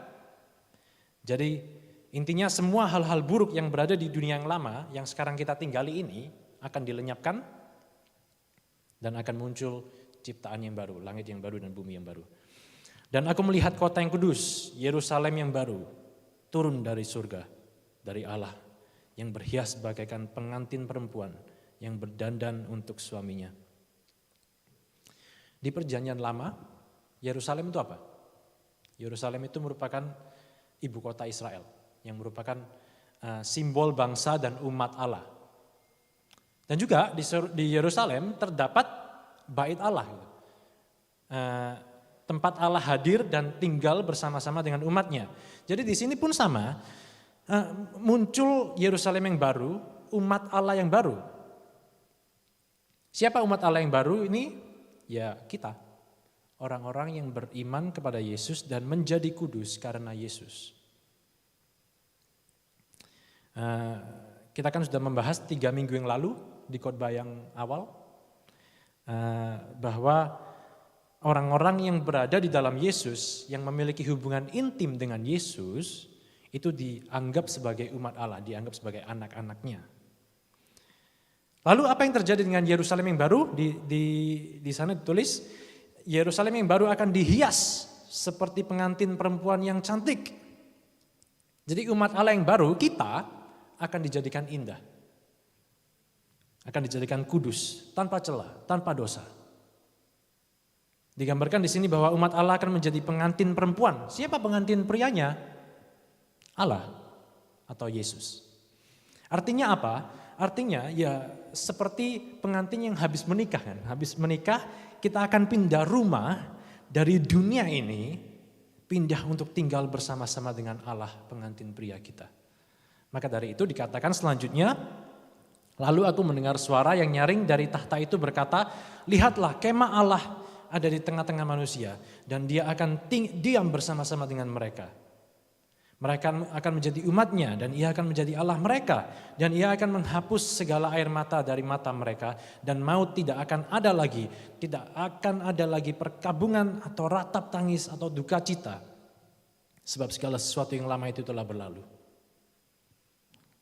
Jadi intinya semua hal-hal buruk yang berada di dunia yang lama yang sekarang kita tinggali ini akan dilenyapkan dan akan muncul ciptaan yang baru, langit yang baru dan bumi yang baru. Dan aku melihat kota yang kudus, Yerusalem yang baru, turun dari surga, dari Allah, yang berhias bagaikan pengantin perempuan yang berdandan untuk suaminya. Di perjanjian lama, Yerusalem itu apa? Yerusalem itu merupakan ibu kota Israel, yang merupakan simbol bangsa dan umat Allah. Dan juga di Yerusalem terdapat bait Allah, tempat Allah hadir dan tinggal bersama-sama dengan umatnya. Jadi di sini pun sama, muncul Yerusalem yang baru, umat Allah yang baru. Siapa umat Allah yang baru ini? Ya kita, orang-orang yang beriman kepada Yesus dan menjadi kudus karena Yesus. Kita kan sudah membahas 3 minggu yang lalu di khotbah yang awal, bahwa orang-orang yang berada di dalam Yesus, yang memiliki hubungan intim dengan Yesus, itu dianggap sebagai umat Allah, dianggap sebagai anak-anaknya. Lalu apa yang terjadi dengan Yerusalem yang baru? Di sana ditulis, Yerusalem yang baru akan dihias seperti pengantin perempuan yang cantik. Jadi umat Allah yang baru, kita akan dijadikan indah. Akan dijadikan kudus, tanpa celah, tanpa dosa. Digambarkan di sini bahwa umat Allah akan menjadi pengantin perempuan. Siapa pengantin prianya? Allah atau Yesus. Artinya apa? Artinya ya seperti pengantin yang habis menikah kan. Habis menikah kita akan pindah rumah dari dunia ini, pindah untuk tinggal bersama-sama dengan Allah pengantin pria kita. Maka dari itu dikatakan selanjutnya, lalu aku mendengar suara yang nyaring dari tahta itu berkata, lihatlah kemah Allah ada di tengah-tengah manusia dan dia akan diam bersama-sama dengan mereka. Mereka akan menjadi umatnya dan ia akan menjadi Allah mereka. Dan ia akan menghapus segala air mata dari mata mereka. Dan maut tidak akan ada lagi. Tidak akan ada lagi perkabungan atau ratap tangis atau duka cita. Sebab segala sesuatu yang lama itu telah berlalu.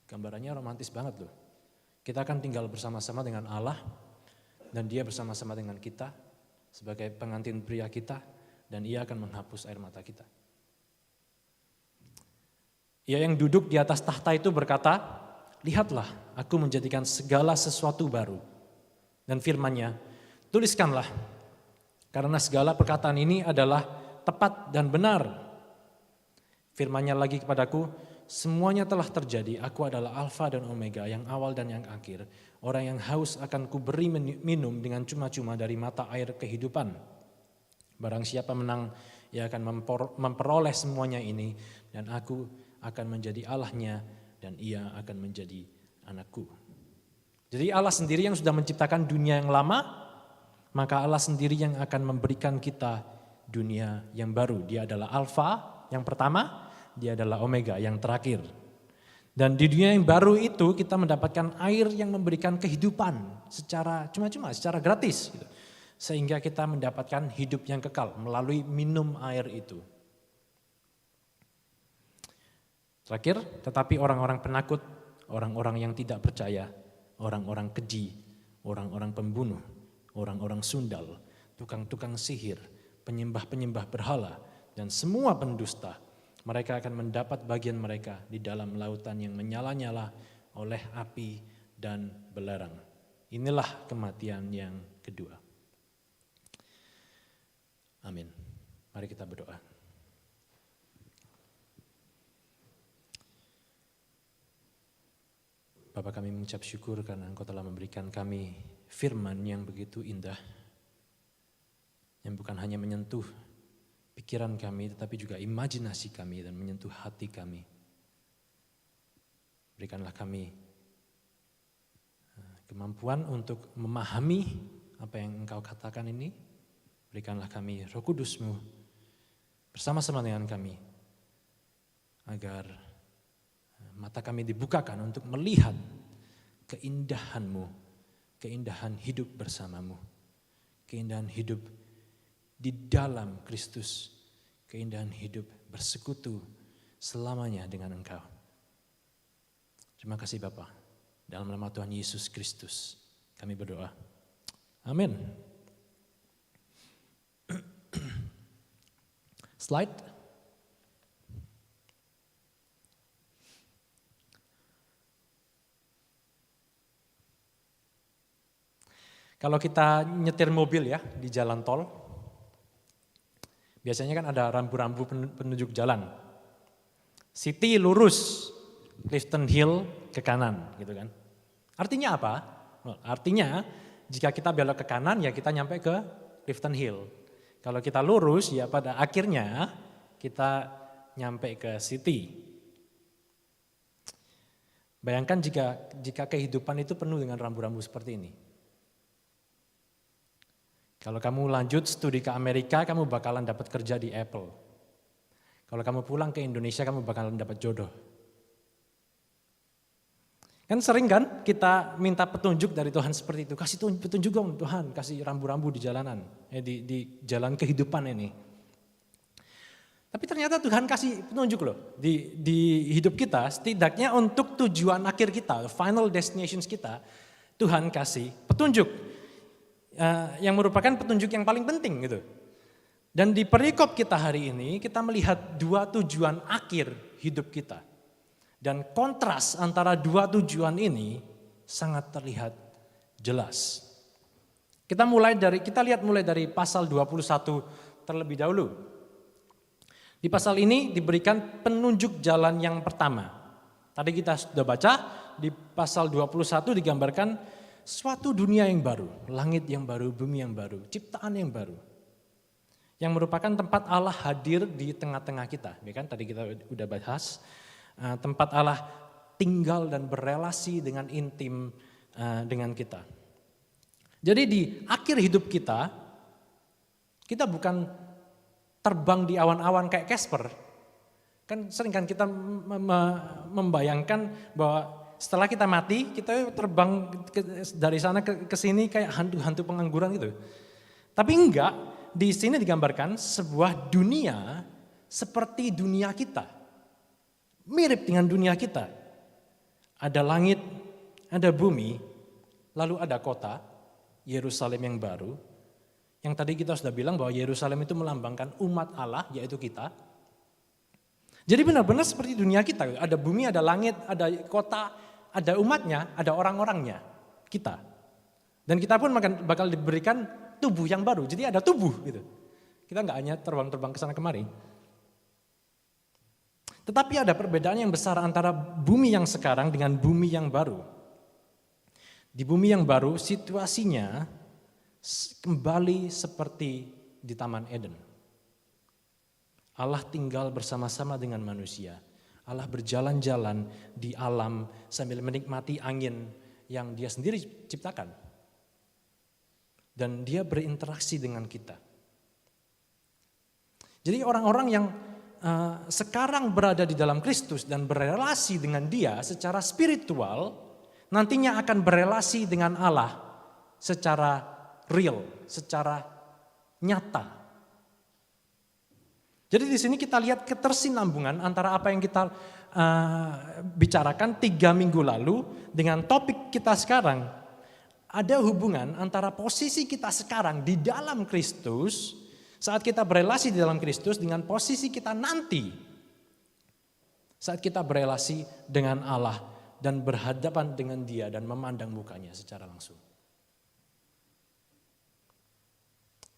Gambarannya romantis banget loh. Kita akan tinggal bersama-sama dengan Allah. Dan dia bersama-sama dengan kita. Sebagai pengantin pria kita. Dan ia akan menghapus air mata kita. Ia yang duduk di atas tahta itu berkata, lihatlah aku menjadikan segala sesuatu baru. Dan firman-Nya, tuliskanlah, karena segala perkataan ini adalah tepat dan benar. Firman-Nya lagi kepadaku, semuanya telah terjadi, aku adalah Alfa dan Omega, yang awal dan yang akhir. Orang yang haus akan kuberi minum dengan cuma-cuma dari mata air kehidupan. Barang siapa menang, ia akan memperoleh semuanya ini, dan aku akan menjadi Allahnya, dan ia akan menjadi anakku. Jadi Allah sendiri yang sudah menciptakan dunia yang lama, maka Allah sendiri yang akan memberikan kita dunia yang baru. Dia adalah Alfa yang pertama, dia adalah Omega yang terakhir. Dan di dunia yang baru itu kita mendapatkan air yang memberikan kehidupan secara cuma-cuma, secara gratis. Gitu. Sehingga kita mendapatkan hidup yang kekal melalui minum air itu. Terakhir, tetapi orang-orang penakut, orang-orang yang tidak percaya, orang-orang keji, orang-orang pembunuh, orang-orang sundal, tukang-tukang sihir, penyembah-penyembah berhala, dan semua pendusta, mereka akan mendapat bagian mereka di dalam lautan yang menyala-nyala oleh api dan belerang. Inilah kematian yang kedua. Amin. Mari kita berdoa. Bapa, kami mengucap syukur karena Engkau telah memberikan kami firman yang begitu indah, yang bukan hanya menyentuh pikiran kami, tetapi juga imajinasi kami dan menyentuh hati kami. Berikanlah kami kemampuan untuk memahami apa yang Engkau katakan ini. Berikanlah kami Roh Kudus-Mu bersama-sama dengan kami, agar mata kami dibukakan untuk melihat keindahan-Mu, keindahan hidup bersama-Mu, keindahan hidup di dalam Kristus, keindahan hidup bersekutu selamanya dengan Engkau. Terima kasih Bapa. Dalam nama Tuhan Yesus Kristus kami berdoa. Amin. Slide. Kalau kita nyetir mobil ya di jalan tol, biasanya kan ada rambu-rambu penunjuk jalan. City lurus, Clifton Hill ke kanan, gitu kan. Artinya apa? Artinya jika kita belok ke kanan ya kita nyampe ke Clifton Hill. Kalau kita lurus ya pada akhirnya kita nyampe ke City. Bayangkan jika kehidupan itu penuh dengan rambu-rambu seperti ini. Kalau kamu lanjut studi ke Amerika, kamu bakalan dapat kerja di Apple. Kalau kamu pulang ke Indonesia, kamu bakalan dapat jodoh. Kan sering kan kita minta petunjuk dari Tuhan seperti itu. Kasih petunjuk dong Tuhan, kasih rambu-rambu di jalanan, di jalan kehidupan ini. Tapi ternyata Tuhan kasih petunjuk loh di hidup kita, setidaknya untuk tujuan akhir kita, final destinations kita, Tuhan kasih petunjuk. Yang merupakan petunjuk yang paling penting gitu. Dan di perikop kita hari ini kita melihat dua tujuan akhir hidup kita. Dan kontras antara dua tujuan ini sangat terlihat jelas. Kita lihat mulai dari pasal 21 terlebih dahulu. Di pasal ini diberikan penunjuk jalan yang pertama. Tadi kita sudah baca di pasal 21 digambarkan suatu dunia yang baru, langit yang baru, bumi yang baru, ciptaan yang baru. Yang merupakan tempat Allah hadir di tengah-tengah kita. Ya kan? Tadi kita udah bahas, tempat Allah tinggal dan berelasi dengan intim dengan kita. Jadi di akhir hidup kita bukan terbang di awan-awan kayak Casper. Kan sering kan kita membayangkan bahwa setelah kita mati, kita terbang dari sana ke sini kayak hantu-hantu pengangguran gitu. Tapi enggak, di sini digambarkan sebuah dunia seperti dunia kita. Mirip dengan dunia kita. Ada langit, ada bumi, lalu ada kota, Yerusalem yang baru. Yang tadi kita sudah bilang bahwa Yerusalem itu melambangkan umat Allah, yaitu kita. Jadi benar-benar seperti dunia kita. Ada bumi, ada langit, ada kota, ada umatnya, ada orang-orangnya, kita. Dan kita pun bakal diberikan tubuh yang baru, jadi ada tubuh gitu. Kita nggak hanya terbang-terbang ke sana kemari. Tetapi ada perbedaan yang besar antara bumi yang sekarang dengan bumi yang baru. Di bumi yang baru situasinya kembali seperti di Taman Eden. Allah tinggal bersama-sama dengan manusia. Allah berjalan-jalan di alam sambil menikmati angin yang dia sendiri ciptakan. Dan dia berinteraksi dengan kita. Jadi orang-orang yang sekarang berada di dalam Kristus dan berelasi dengan Dia secara spiritual, nantinya akan berelasi dengan Allah secara real, secara nyata. Jadi di sini kita lihat ketersinambungan antara apa yang kita bicarakan 3 minggu lalu dengan topik kita sekarang. Ada hubungan antara posisi kita sekarang di dalam Kristus saat kita berelasi di dalam Kristus dengan posisi kita nanti saat kita berelasi dengan Allah dan berhadapan dengan Dia dan memandang mukanya secara langsung.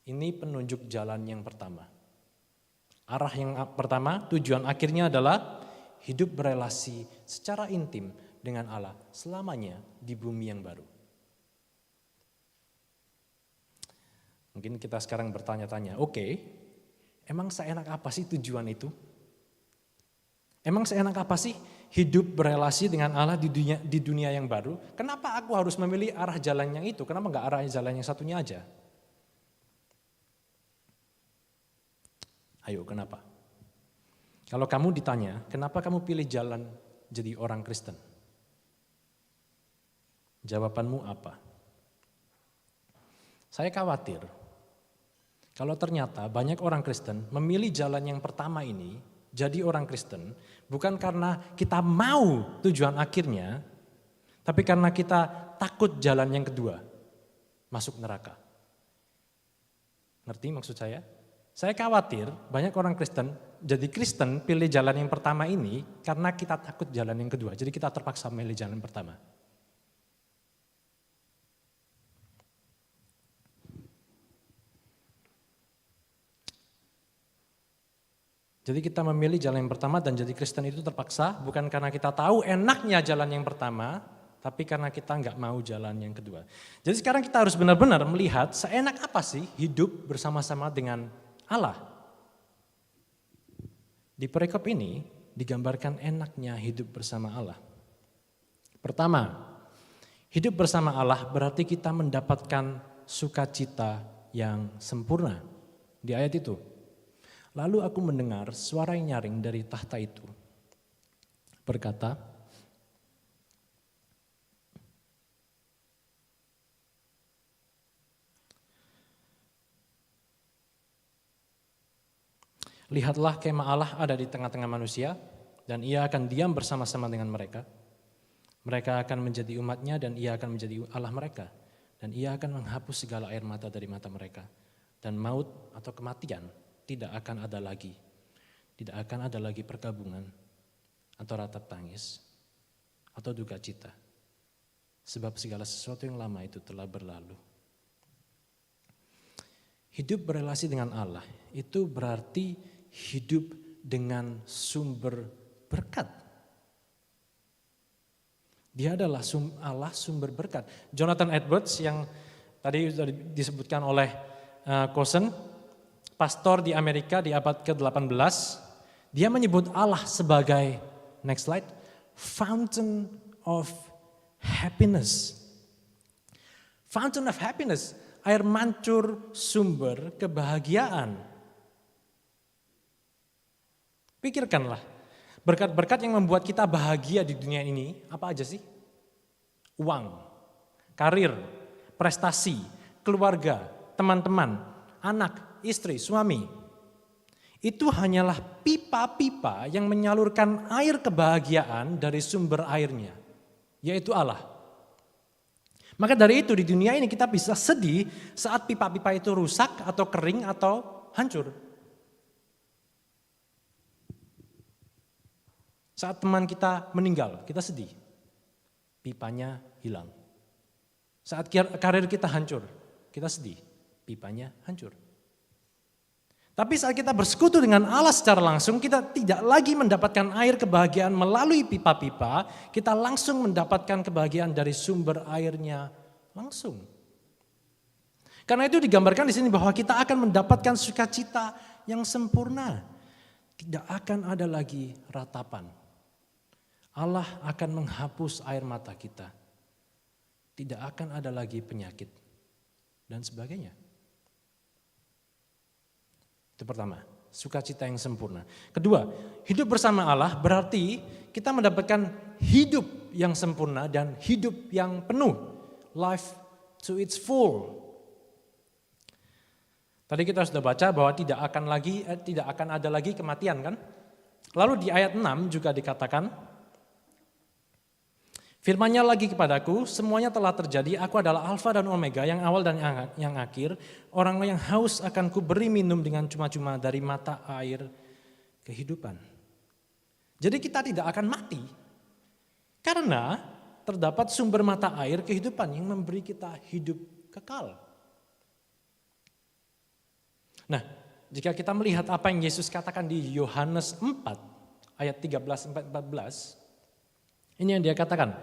Ini penunjuk jalan yang pertama. Arah yang pertama, tujuan akhirnya adalah hidup berelasi secara intim dengan Allah selamanya di bumi yang baru. Mungkin kita sekarang bertanya-tanya, oke, emang seenak apa sih tujuan itu? Emang seenak apa sih hidup berelasi dengan Allah di dunia yang baru? Kenapa aku harus memilih arah jalan yang itu? Kenapa enggak arah jalan yang satunya aja? Ayo, kenapa? Kalau kamu ditanya, kenapa kamu pilih jalan jadi orang Kristen? Jawabanmu apa? Saya khawatir kalau ternyata banyak orang Kristen memilih jalan yang pertama ini, jadi orang Kristen, bukan karena kita mau tujuan akhirnya, tapi karena kita takut jalan yang kedua, masuk neraka. Ngerti maksud saya? Saya khawatir banyak orang Kristen jadi Kristen pilih jalan yang pertama ini karena kita takut jalan yang kedua. Jadi kita terpaksa memilih jalan yang pertama. Jadi kita memilih jalan yang pertama dan jadi Kristen itu terpaksa bukan karena kita tahu enaknya jalan yang pertama, tapi karena kita nggak mau jalan yang kedua. Jadi sekarang kita harus benar-benar melihat seenak apa sih hidup bersama-sama dengan Allah. Di perikop ini digambarkan enaknya hidup bersama Allah. Pertama, hidup bersama Allah berarti kita mendapatkan sukacita yang sempurna. Di ayat itu. Lalu aku mendengar suara yang nyaring dari tahta itu. Berkata, lihatlah kemah Allah ada di tengah-tengah manusia dan ia akan diam bersama-sama dengan mereka. Mereka akan menjadi umatnya dan ia akan menjadi Allah mereka. Dan ia akan menghapus segala air mata dari mata mereka. Dan maut atau kematian tidak akan ada lagi. Tidak akan ada lagi perkabungan atau ratap tangis atau duka cita. Sebab segala sesuatu yang lama itu telah berlalu. Hidup berelasi dengan Allah itu berarti hidup dengan sumber berkat. Dia adalah Allah sumber berkat. Jonathan Edwards yang tadi sudah disebutkan oleh Cosen, pastor di Amerika di abad ke-18, dia menyebut Allah sebagai, next slide, fountain of happiness. Fountain of happiness, air mancur sumber kebahagiaan. Pikirkanlah, berkat-berkat yang membuat kita bahagia di dunia ini, apa aja sih? Uang, karir, prestasi, keluarga, teman-teman, anak, istri, suami. Itu hanyalah pipa-pipa yang menyalurkan air kebahagiaan dari sumber airnya, yaitu Allah. Maka dari itu di dunia ini kita bisa sedih saat pipa-pipa itu rusak atau kering atau hancur. Saat teman kita meninggal, kita sedih. Pipanya hilang. Saat karir kita hancur, kita sedih. Pipanya hancur. Tapi saat kita bersekutu dengan Allah secara langsung, kita tidak lagi mendapatkan air kebahagiaan melalui pipa-pipa, kita langsung mendapatkan kebahagiaan dari sumber airnya langsung. Karena itu digambarkan di sini bahwa kita akan mendapatkan sukacita yang sempurna. Tidak akan ada lagi ratapan. Allah akan menghapus air mata kita. Tidak akan ada lagi penyakit dan sebagainya. Itu pertama, sukacita yang sempurna. Kedua, hidup bersama Allah berarti kita mendapatkan hidup yang sempurna dan hidup yang penuh. Life to its full. Tadi kita sudah baca bahwa tidak akan ada lagi kematian kan? Lalu di ayat 6 juga dikatakan, firman-Nya lagi kepadaku, semuanya telah terjadi, aku adalah Alfa dan Omega, yang awal dan yang akhir. Orang yang haus akan kuberi minum dengan cuma-cuma dari mata air kehidupan. Jadi kita tidak akan mati, karena terdapat sumber mata air kehidupan yang memberi kita hidup kekal. Nah, jika kita melihat apa yang Yesus katakan di Yohanes 4 ayat 13-14, ini yang dia katakan.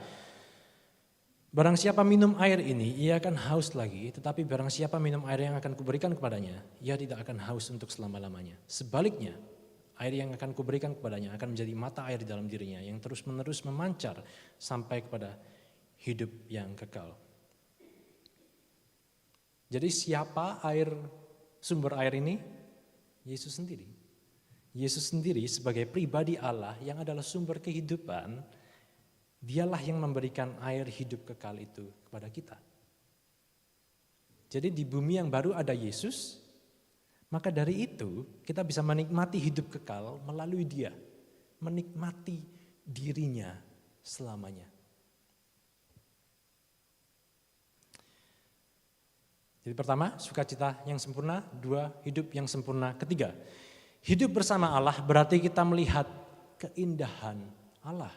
Barang siapa minum air ini, ia akan haus lagi, tetapi barang siapa minum air yang akan kuberikan kepadanya, ia tidak akan haus untuk selama-lamanya. Sebaliknya, air yang akan kuberikan kepadanya akan menjadi mata air di dalam dirinya yang terus-menerus memancar sampai kepada hidup yang kekal. Jadi siapa sumber air ini? Yesus sendiri. Yesus sendiri sebagai pribadi Allah yang adalah sumber kehidupan, dialah yang memberikan air hidup kekal itu kepada kita. Jadi di bumi yang baru ada Yesus, maka dari itu kita bisa menikmati hidup kekal melalui Dia. Menikmati dirinya selamanya. Jadi pertama, sukacita yang sempurna. Dua, hidup yang sempurna. Ketiga, hidup bersama Allah berarti kita melihat keindahan Allah.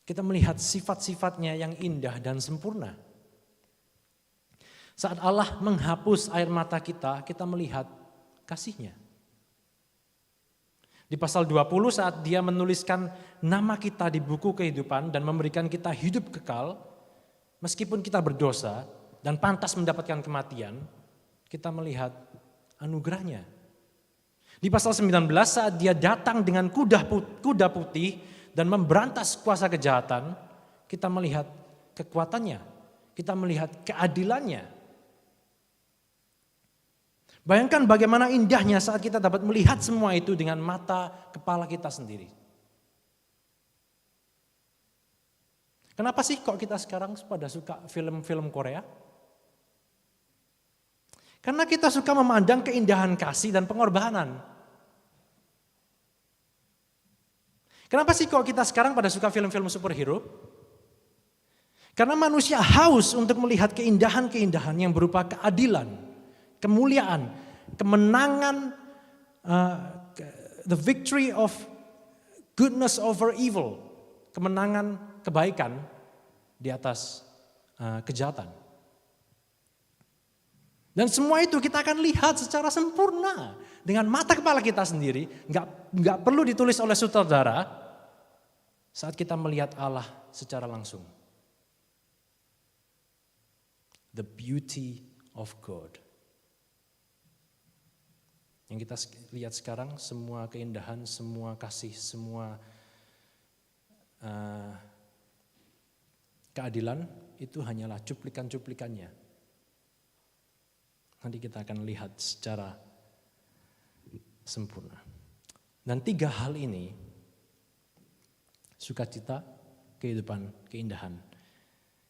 Kita melihat sifat-sifatnya yang indah dan sempurna. Saat Allah menghapus air mata kita melihat kasih-Nya. Di pasal 20 saat Dia menuliskan nama kita di buku kehidupan dan memberikan kita hidup kekal, meskipun kita berdosa dan pantas mendapatkan kematian, kita melihat anugerah-Nya. Di pasal 19 saat Dia datang dengan kuda putih dan memberantas kuasa kejahatan, kita melihat kekuatan-Nya, kita melihat keadilan-Nya. Bayangkan bagaimana indahnya saat kita dapat melihat semua itu dengan mata kepala kita sendiri. Kenapa sih kok kita sekarang pada suka film-film Korea? Karena kita suka memandang keindahan kasih dan pengorbanan. Kenapa sih kok kita sekarang pada suka film-film superhero? Karena manusia haus untuk melihat keindahan-keindahan yang berupa keadilan, kemuliaan, kemenangan, the victory of goodness over evil, kemenangan kebaikan di atas kejahatan. Dan semua itu kita akan lihat secara sempurna dengan mata kepala kita sendiri, nggak perlu ditulis oleh sutradara. Saat kita melihat Allah secara langsung. The beauty of God. Yang kita lihat sekarang, semua keindahan, semua kasih, semua keadilan, itu hanyalah cuplikan-cuplikannya. Nanti kita akan lihat secara sempurna. Dan tiga hal ini, sukacita, kehidupan, keindahan,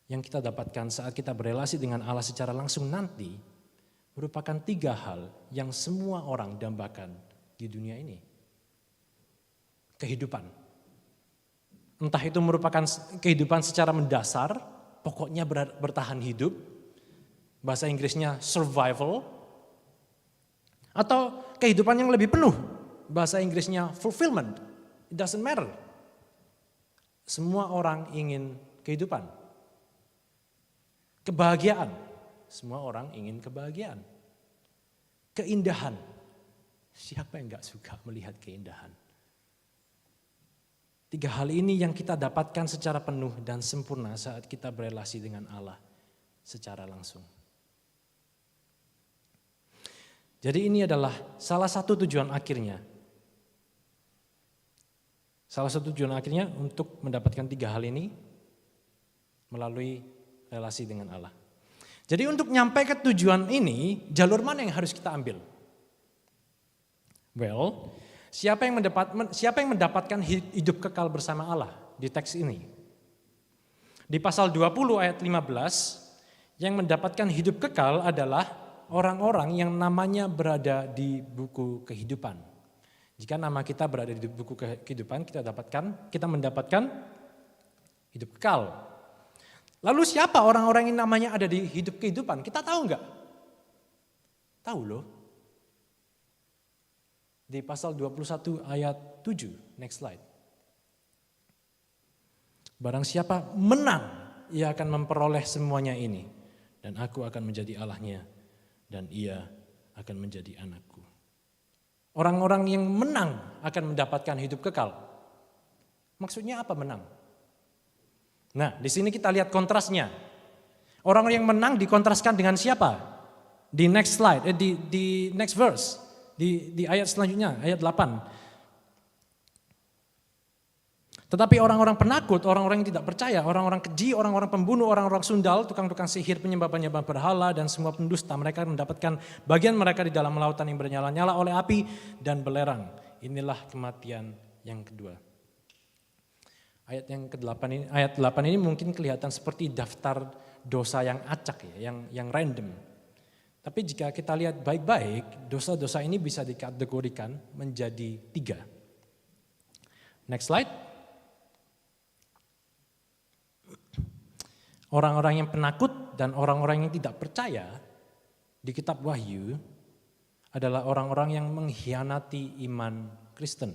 yang kita dapatkan saat kita berelasi dengan Allah secara langsung nanti, merupakan tiga hal yang semua orang dambakan di dunia ini. Kehidupan. Entah itu merupakan kehidupan secara mendasar, pokoknya bertahan hidup, bahasa Inggrisnya survival, atau kehidupan yang lebih penuh, bahasa Inggrisnya fulfillment, it doesn't matter. Semua orang ingin kehidupan. Kebahagiaan, semua orang ingin kebahagiaan. keindahan. Siapa yang gak suka melihat keindahan? 3 hal ini yang kita dapatkan secara penuh dan sempurna saat kita berelasi dengan Allah secara langsung. Jadi ini adalah salah satu tujuan akhirnya. Salah satu tujuan akhirnya untuk mendapatkan 3 hal ini melalui relasi dengan Allah. Jadi untuk nyampe ke tujuan ini, jalur mana yang harus kita ambil? Well, siapa yang mendapatkan hidup kekal bersama Allah di teks ini? Di pasal 20 ayat 15, yang mendapatkan hidup kekal adalah orang-orang yang namanya berada di buku kehidupan. Jika nama kita berada di buku kehidupan, kita mendapatkan hidup kekal. Lalu siapa orang-orang yang namanya ada di hidup kehidupan? Kita tahu enggak? Tahu loh. Di pasal 21 ayat 7, next slide. Barang siapa menang, ia akan memperoleh semuanya ini. Dan aku akan menjadi Allahnya, dan ia akan menjadi anakku. Orang-orang yang menang akan mendapatkan hidup kekal. Maksudnya apa menang? Nah, di sini kita lihat kontrasnya. Orang yang menang dikontraskan dengan siapa? Di next slide, di next verse, di ayat selanjutnya, ayat 8. Tetapi orang-orang penakut, orang-orang yang tidak percaya, orang-orang keji, orang-orang pembunuh, orang-orang sundal, tukang-tukang sihir, penyembah-penyembah berhala, dan semua pendusta, mereka mendapatkan bagian mereka di dalam lautan yang bernyala-nyala oleh api dan belerang. Inilah kematian yang kedua. Ayat yang ke-8 ini, ayat 8 ini mungkin kelihatan seperti daftar dosa yang acak ya, yang random. Tapi jika kita lihat baik-baik, dosa-dosa ini bisa dikategorikan menjadi 3. Next slide. Orang-orang yang penakut dan orang-orang yang tidak percaya di kitab Wahyu adalah orang-orang yang mengkhianati iman Kristen.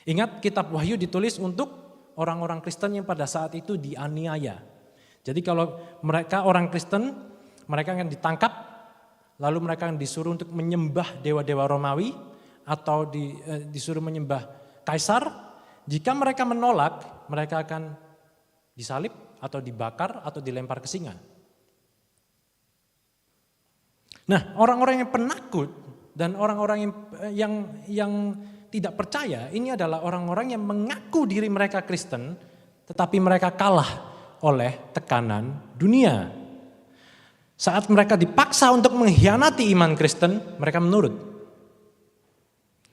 Ingat, kitab Wahyu ditulis untuk orang-orang Kristen yang pada saat itu dianiaya. Jadi kalau mereka orang Kristen, mereka akan ditangkap, lalu mereka akan disuruh untuk menyembah dewa-dewa Romawi atau disuruh menyembah kaisar. Jika mereka menolak, mereka akan disalib atau dibakar atau dilempar ke singa. Nah, orang-orang yang penakut dan orang-orang yang tidak percaya, ini adalah orang-orang yang mengaku diri mereka Kristen, tetapi mereka kalah oleh tekanan dunia. Saat mereka dipaksa untuk mengkhianati iman Kristen, mereka menurut.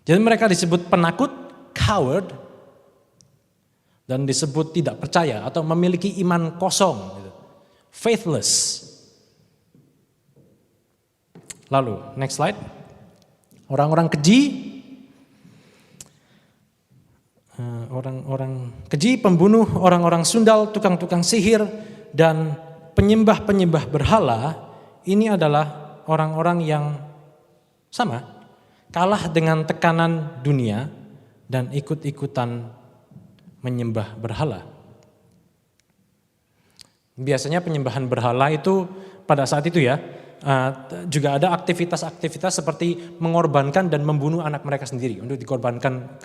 Jadi mereka disebut penakut, coward, dan disebut tidak percaya atau memiliki iman kosong, faithless. Lalu, next slide. Orang-orang keji, pembunuh, orang-orang sundal, tukang-tukang sihir, dan penyembah-penyembah berhala, ini adalah orang-orang yang sama, kalah dengan tekanan dunia dan ikut-ikutan menyembah berhala. Biasanya penyembahan berhala itu pada saat itu ya, juga ada aktivitas-aktivitas seperti mengorbankan dan membunuh anak mereka sendiri untuk dikorbankan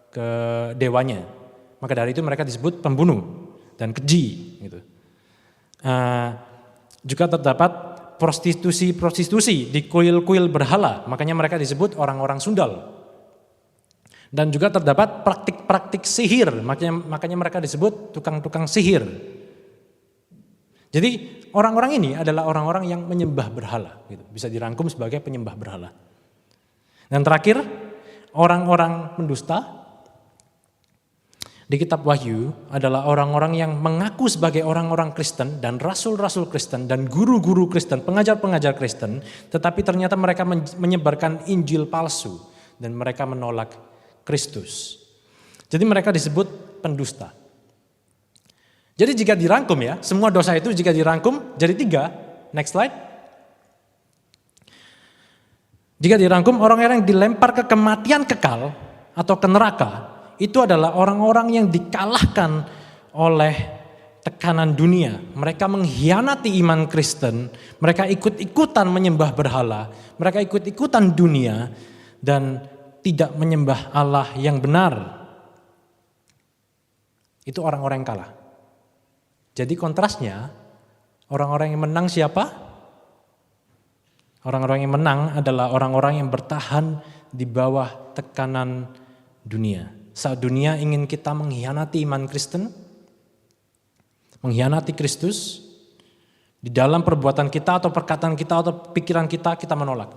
ke dewanya. Maka dari itu mereka disebut pembunuh dan keji gitu. Juga terdapat prostitusi di kuil-kuil berhala, makanya mereka disebut orang-orang sundal. Dan juga terdapat praktik-praktik sihir, makanya mereka disebut tukang-tukang sihir. Jadi orang-orang ini adalah orang-orang yang menyembah berhala, gitu. Bisa dirangkum sebagai penyembah berhala. Dan terakhir, orang-orang pendusta di kitab Wahyu adalah orang-orang yang mengaku sebagai orang-orang Kristen dan rasul-rasul Kristen dan guru-guru Kristen, pengajar-pengajar Kristen, tetapi ternyata mereka menyebarkan Injil palsu dan mereka menolak Kristus. Jadi mereka disebut pendusta. Jadi jika dirangkum ya, semua dosa itu jika dirangkum jadi 3. Next slide. Jika dirangkum, orang-orang yang dilempar ke kematian kekal atau ke neraka, itu adalah orang-orang yang dikalahkan oleh tekanan dunia, mereka mengkhianati iman Kristen, mereka ikut-ikutan menyembah berhala, mereka ikut-ikutan dunia dan tidak menyembah Allah yang benar. Itu orang-orang yang kalah. Jadi kontrasnya, orang-orang yang menang siapa? Orang-orang yang menang adalah orang-orang yang bertahan di bawah tekanan dunia. Saat dunia ingin kita mengkhianati iman Kristen, mengkhianati Kristus, di dalam perbuatan kita atau perkataan kita atau pikiran kita, kita menolak.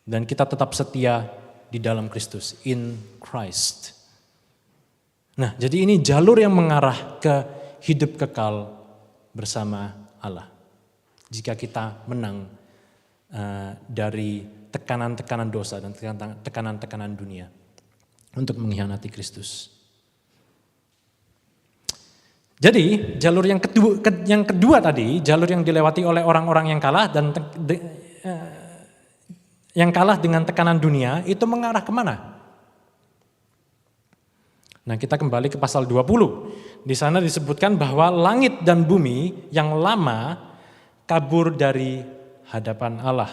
Dan kita tetap setia di dalam Kristus, in Christ. Nah, jadi ini jalur yang mengarah ke hidup kekal bersama Allah. Jika kita menang dari tekanan-tekanan dosa dan tekanan-tekanan dunia untuk mengkhianati Kristus. Jadi jalur yang kedua tadi, jalur yang dilewati oleh orang-orang yang kalah dan yang kalah dengan tekanan dunia itu mengarah kemana? Nah, kita kembali ke pasal 20. Di sana disebutkan bahwa langit dan bumi yang lama kabur dari hadapan Allah.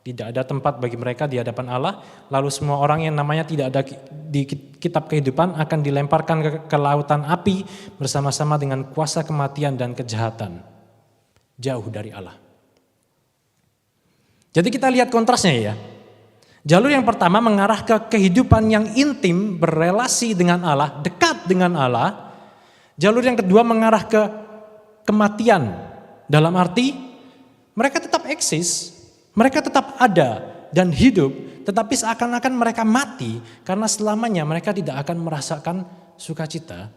Tidak ada tempat bagi mereka di hadapan Allah. Lalu semua orang yang namanya tidak ada di kitab kehidupan akan dilemparkan ke lautan api bersama-sama dengan kuasa kematian dan kejahatan. Jauh dari Allah. Jadi kita lihat kontrasnya ya. Jalur yang pertama mengarah ke kehidupan yang intim, berrelasi dengan Allah, dekat dengan Allah. Jalur yang kedua mengarah ke kematian. Dalam arti mereka tetap eksis, mereka tetap ada dan hidup, tetapi seakan-akan mereka mati karena selamanya mereka tidak akan merasakan sukacita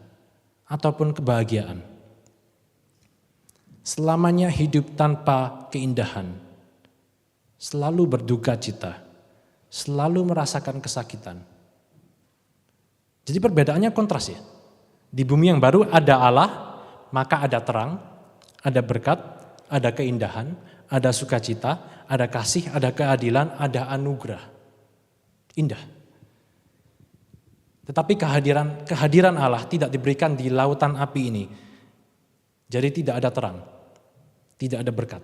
ataupun kebahagiaan. Selamanya hidup tanpa keindahan, selalu berduka cita, selalu merasakan kesakitan. Jadi perbedaannya kontras ya. Di bumi yang baru ada Allah, maka ada terang, ada berkat, ada keindahan, ada sukacita, ada kasih, ada keadilan, ada anugerah. Indah. Tetapi kehadiran Allah tidak diberikan di lautan api ini. Jadi tidak ada terang, tidak ada berkat,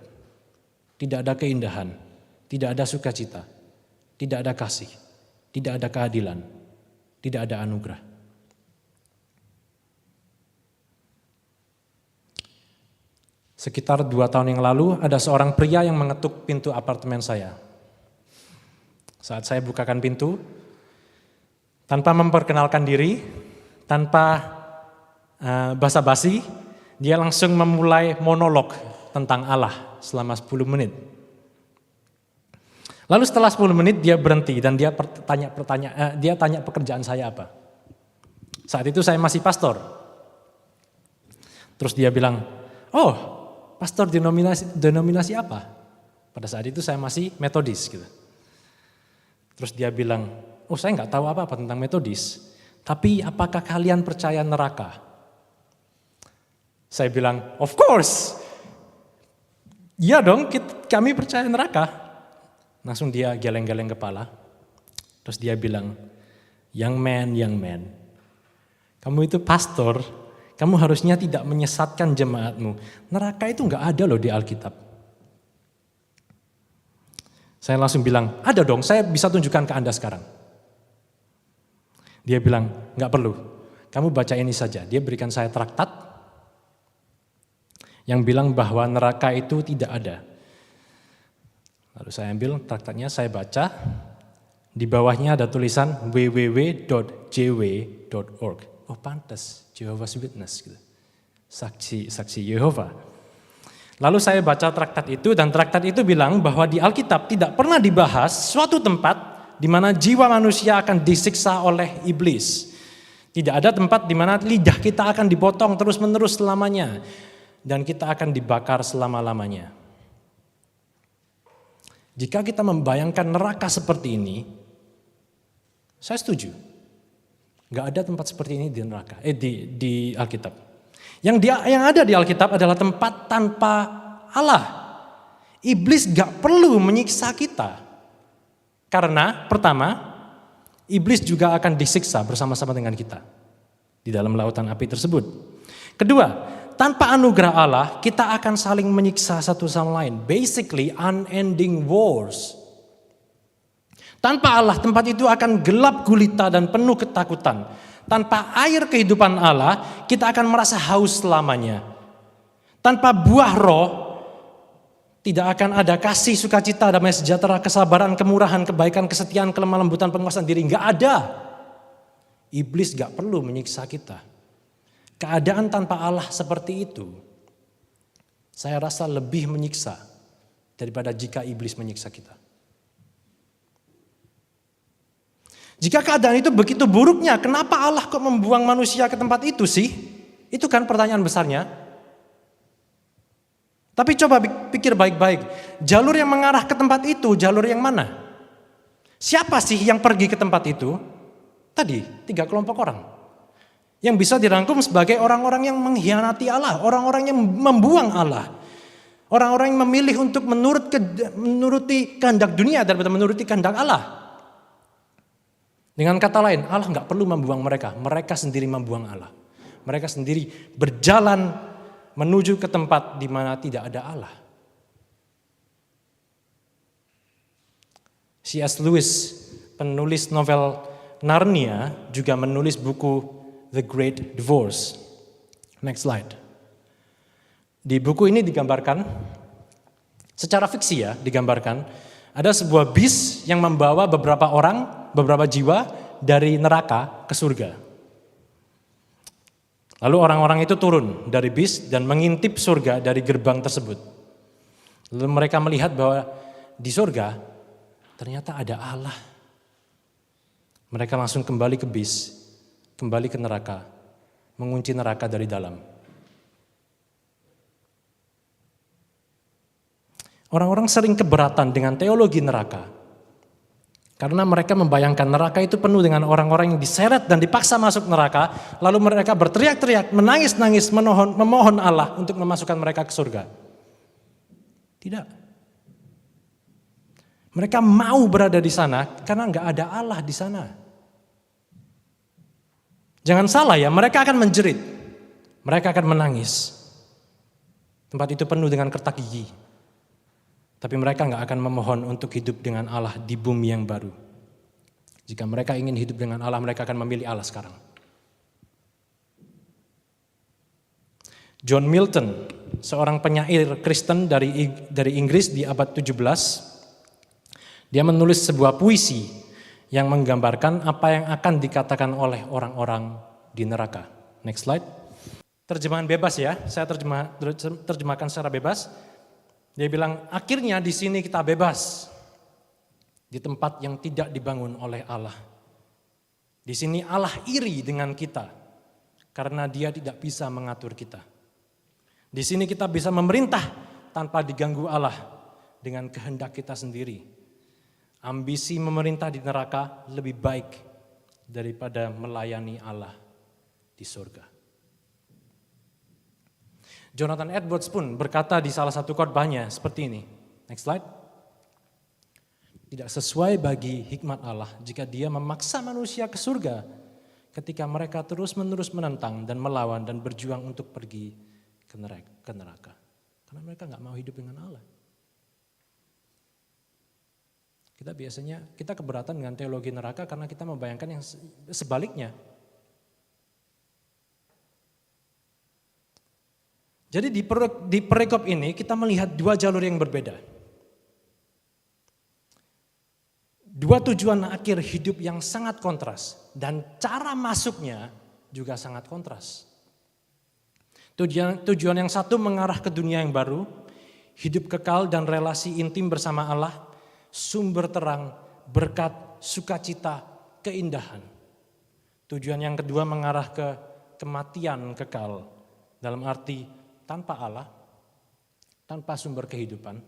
tidak ada keindahan, tidak ada sukacita, tidak ada kasih, tidak ada keadilan, tidak ada anugerah. Sekitar 2 tahun yang lalu ada seorang pria yang mengetuk pintu apartemen saya. Saat saya bukakan pintu, tanpa memperkenalkan diri, tanpa basa-basi, dia langsung memulai monolog tentang Allah selama 10 menit. Lalu setelah 10 menit dia berhenti dan dia tanya pekerjaan saya apa. Saat itu saya masih pastor. Terus dia bilang, "Oh, pastor denominasi apa?" Pada saat itu saya masih Metodis gitu. Terus dia bilang, "Oh, saya nggak tahu apa-apa tentang Metodis. Tapi apakah kalian percaya neraka?" Saya bilang, "Of course. Iya dong, kami percaya neraka." Langsung dia geleng-geleng kepala. Terus dia bilang, young man, kamu itu pastor, kamu harusnya tidak menyesatkan jemaatmu. Neraka itu nggak ada loh di Alkitab." Saya langsung bilang, "Ada dong, saya bisa tunjukkan ke Anda sekarang." Dia bilang, "Nggak perlu, kamu baca ini saja." Dia berikan saya traktat yang bilang bahwa neraka itu tidak ada. Lalu saya ambil traktatnya, saya baca. Di bawahnya ada tulisan www.jw.org. Oh pantas, Jehovah's Witness gitu. Saksi Yehova. Lalu saya baca traktat itu dan traktat itu bilang bahwa di Alkitab tidak pernah dibahas suatu tempat di mana jiwa manusia akan disiksa oleh iblis. Tidak ada tempat di mana lidah kita akan dipotong terus-menerus selamanya dan kita akan dibakar selama-lamanya. Jika kita membayangkan neraka seperti ini, saya setuju. Gak ada tempat seperti ini di neraka, di Alkitab. Yang ada di Alkitab adalah tempat tanpa Allah. Iblis gak perlu menyiksa kita. Karena pertama, iblis juga akan disiksa bersama-sama dengan kita. di dalam lautan api tersebut. Kedua, tanpa anugerah Allah, kita akan saling menyiksa satu sama lain. Basically, unending wars. Tanpa Allah, tempat itu akan gelap gulita dan penuh ketakutan. Tanpa air kehidupan Allah, kita akan merasa haus selamanya. Tanpa buah roh, tidak akan ada kasih, sukacita, damai sejahtera, kesabaran, kemurahan, kebaikan, kesetiaan, kelemah lembutan, penguasaan diri. Nggak ada. Iblis nggak perlu menyiksa kita. Keadaan tanpa Allah seperti itu, saya rasa lebih menyiksa daripada jika iblis menyiksa kita. Jika keadaan itu begitu buruknya, kenapa Allah kok membuang manusia ke tempat itu sih? Itu kan pertanyaan besarnya. Tapi coba pikir baik-baik, jalur yang mengarah ke tempat itu, jalur yang mana? Siapa sih yang pergi ke tempat itu? Tadi, 3 kelompok orang. Yang bisa dirangkum sebagai orang-orang yang mengkhianati Allah, orang-orang yang membuang Allah. Orang-orang yang memilih untuk menuruti kehendak dunia daripada menuruti kehendak Allah. Dengan kata lain, Allah nggak perlu membuang mereka, mereka sendiri membuang Allah. Mereka sendiri berjalan menuju ke tempat di mana tidak ada Allah. C.S. Lewis, penulis novel Narnia, juga menulis buku The Great Divorce. Next slide. Di buku ini digambarkan, secara fiksi ya, digambarkan ada sebuah bis yang membawa beberapa orang, beberapa jiwa dari neraka ke surga. Lalu orang-orang itu turun dari bis dan mengintip surga dari gerbang tersebut. Lalu mereka melihat bahwa di surga ternyata ada Allah. Mereka langsung kembali ke bis, kembali ke neraka, mengunci neraka dari dalam. Orang-orang sering keberatan dengan teologi neraka. Karena mereka membayangkan neraka itu penuh dengan orang-orang yang diseret dan dipaksa masuk neraka. Lalu mereka berteriak-teriak, menangis-nangis, memohon Allah untuk memasukkan mereka ke surga. Tidak. Mereka mau berada di sana karena nggak ada Allah di sana. Jangan salah ya, mereka akan menjerit. Mereka akan menangis. Tempat itu penuh dengan kertak gigi. Tapi mereka nggak akan memohon untuk hidup dengan Allah di bumi yang baru. Jika mereka ingin hidup dengan Allah, mereka akan memilih Allah sekarang. John Milton, seorang penyair Kristen dari Inggris di abad 17, dia menulis sebuah puisi yang menggambarkan apa yang akan dikatakan oleh orang-orang di neraka. Next slide. Terjemahan bebas ya, saya terjemahkan secara bebas. Dia bilang, akhirnya di sini kita bebas. Di tempat yang tidak dibangun oleh Allah. Di sini Allah iri dengan kita. Karena dia tidak bisa mengatur kita. Di sini kita bisa memerintah tanpa diganggu Allah. Dengan kehendak kita sendiri. Ambisi memerintah di neraka lebih baik daripada melayani Allah di surga. Jonathan Edwards pun berkata di salah satu khotbahnya seperti ini. Next slide. Tidak sesuai bagi hikmat Allah jika dia memaksa manusia ke surga ketika mereka terus-menerus menentang dan melawan dan berjuang untuk pergi ke neraka. Karena mereka nggak mau hidup dengan Allah. Kita keberatan dengan teologi neraka karena kita membayangkan yang sebaliknya. Jadi di perikop ini kita melihat 2 jalur yang berbeda. 2 tujuan akhir hidup yang sangat kontras dan cara masuknya juga sangat kontras. Tujuan yang satu mengarah ke dunia yang baru, hidup kekal dan relasi intim bersama Allah, sumber terang, berkat, sukacita, keindahan. Tujuan yang kedua mengarah ke kematian kekal, dalam arti tanpa Allah, tanpa sumber kehidupan,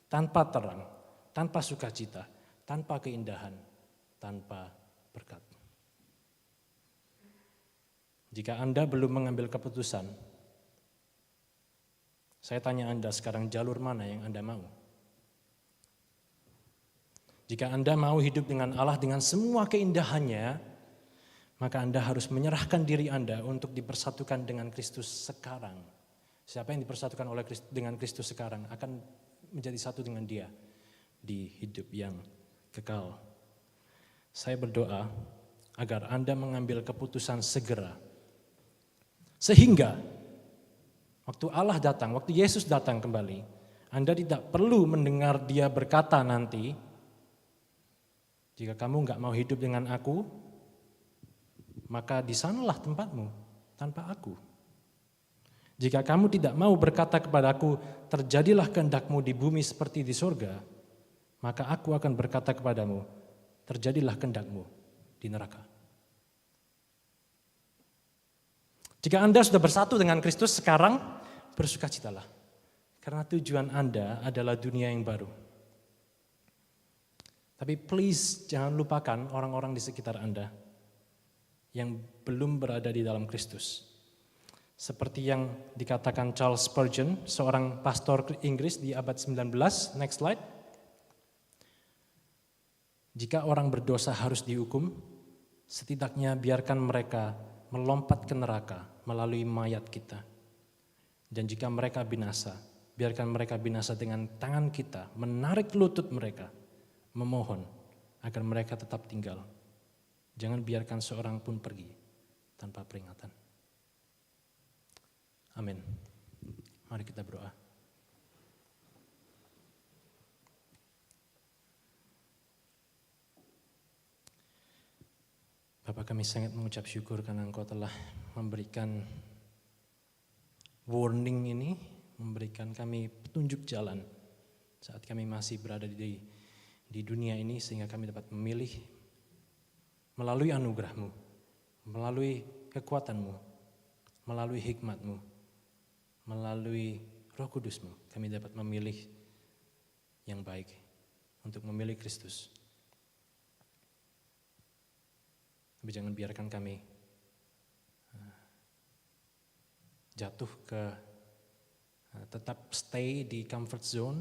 tanpa terang, tanpa sukacita, tanpa keindahan, tanpa berkat. Jika Anda belum mengambil keputusan, saya tanya Anda sekarang jalur mana yang Anda mau? Jika Anda mau hidup dengan Allah dengan semua keindahannya, maka Anda harus menyerahkan diri Anda untuk dipersatukan dengan Kristus sekarang. Siapa yang dipersatukan dengan Kristus sekarang akan menjadi satu dengan Dia di hidup yang kekal. Saya berdoa agar Anda mengambil keputusan segera. Sehingga waktu Allah datang, waktu Yesus datang kembali, Anda tidak perlu mendengar Dia berkata nanti, jika kamu nggak mau hidup dengan aku, maka di sanalah tempatmu tanpa aku. Jika kamu tidak mau berkata kepadaku, terjadilah kehendakmu di bumi seperti di surga, maka aku akan berkata kepadamu, terjadilah kehendakmu di neraka. Jika Anda sudah bersatu dengan Kristus sekarang, bersukacitalah. Karena tujuan Anda adalah dunia yang baru. Tapi please jangan lupakan orang-orang di sekitar Anda yang belum berada di dalam Kristus. Seperti yang dikatakan Charles Spurgeon, seorang pastor Inggris di abad 19, next slide. Jika orang berdosa harus dihukum, setidaknya biarkan mereka melompat ke neraka melalui mayat kita. Dan jika mereka binasa, biarkan mereka binasa dengan tangan kita, menarik lutut mereka, memohon agar mereka tetap tinggal. Jangan biarkan seorang pun pergi tanpa peringatan. Amin. Mari kita berdoa. Bapa, kami sangat mengucap syukur karena Engkau telah memberikan warning ini, memberikan kami petunjuk jalan saat kami masih berada di dunia ini, sehingga kami dapat memilih melalui anugerah-Mu, melalui kekuatan-Mu, melalui hikmat-Mu, melalui Roh Kudus-Mu, kami dapat memilih yang baik untuk memilih Kristus. Tapi jangan biarkan kami jatuh ke tetap stay di comfort zone,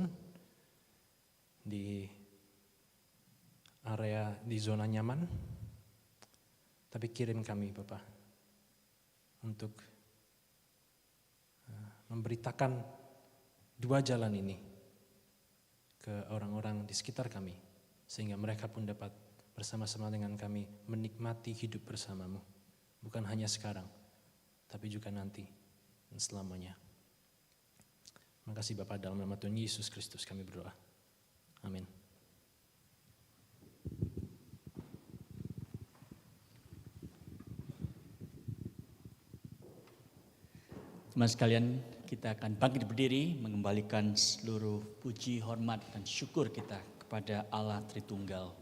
di area, di zona nyaman. Tapi kirim kami Bapa untuk memberitakan dua jalan ini ke orang-orang di sekitar kami, sehingga mereka pun dapat bersama-sama dengan kami menikmati hidup bersama-Mu, bukan hanya sekarang, tapi juga nanti dan selamanya. Makasih Bapa, dalam nama Tuhan Yesus Kristus kami berdoa. Amin. Teman sekalian, kita akan bangkit berdiri mengembalikan seluruh puji, hormat, dan syukur kita kepada Allah Tritunggal.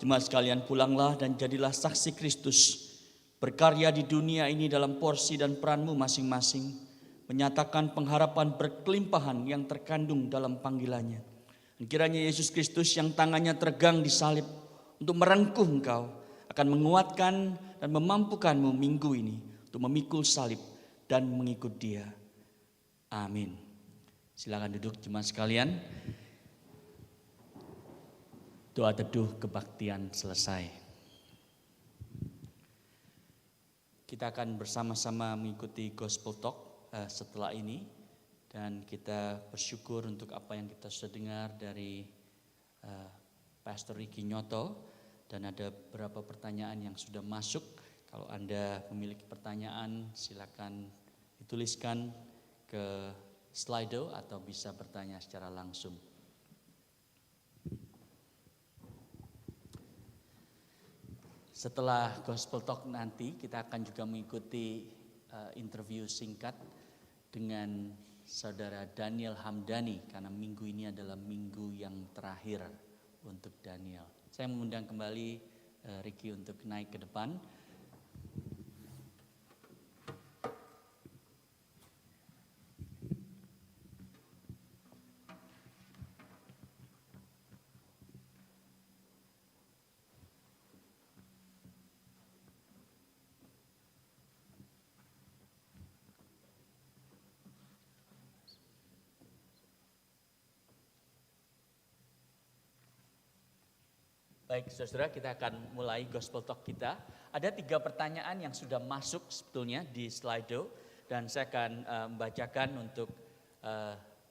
Jemaat sekalian, pulanglah dan jadilah saksi Kristus, berkarya di dunia ini dalam porsi dan peranmu masing-masing, menyatakan pengharapan berkelimpahan yang terkandung dalam panggilannya. Dan kiranya Yesus Kristus yang tangannya tergang di salib untuk merengkuh engkau, akan menguatkan dan memampukanmu minggu ini untuk memikul salib dan mengikut Dia. Amin. Silakan duduk jemaat sekalian. Doa teduh kebaktian selesai. Kita akan bersama-sama mengikuti Gospel Talk setelah ini. Dan kita bersyukur untuk apa yang kita sudah dengar dari Pastor Ricky Nyoto. Dan ada beberapa pertanyaan yang sudah masuk. Kalau Anda memiliki pertanyaan, silakan dituliskan ke Slido atau bisa bertanya secara langsung. Setelah Gospel Talk nanti kita akan juga mengikuti interview singkat dengan Saudara Daniel Hamdani karena minggu ini adalah minggu yang terakhir untuk Daniel. Saya mengundang kembali Ricky untuk naik ke depan. Baik, saudara, kita akan mulai Gospel Talk kita. Ada 3 pertanyaan yang sudah masuk sebetulnya di Slido dan saya akan membacakan untuk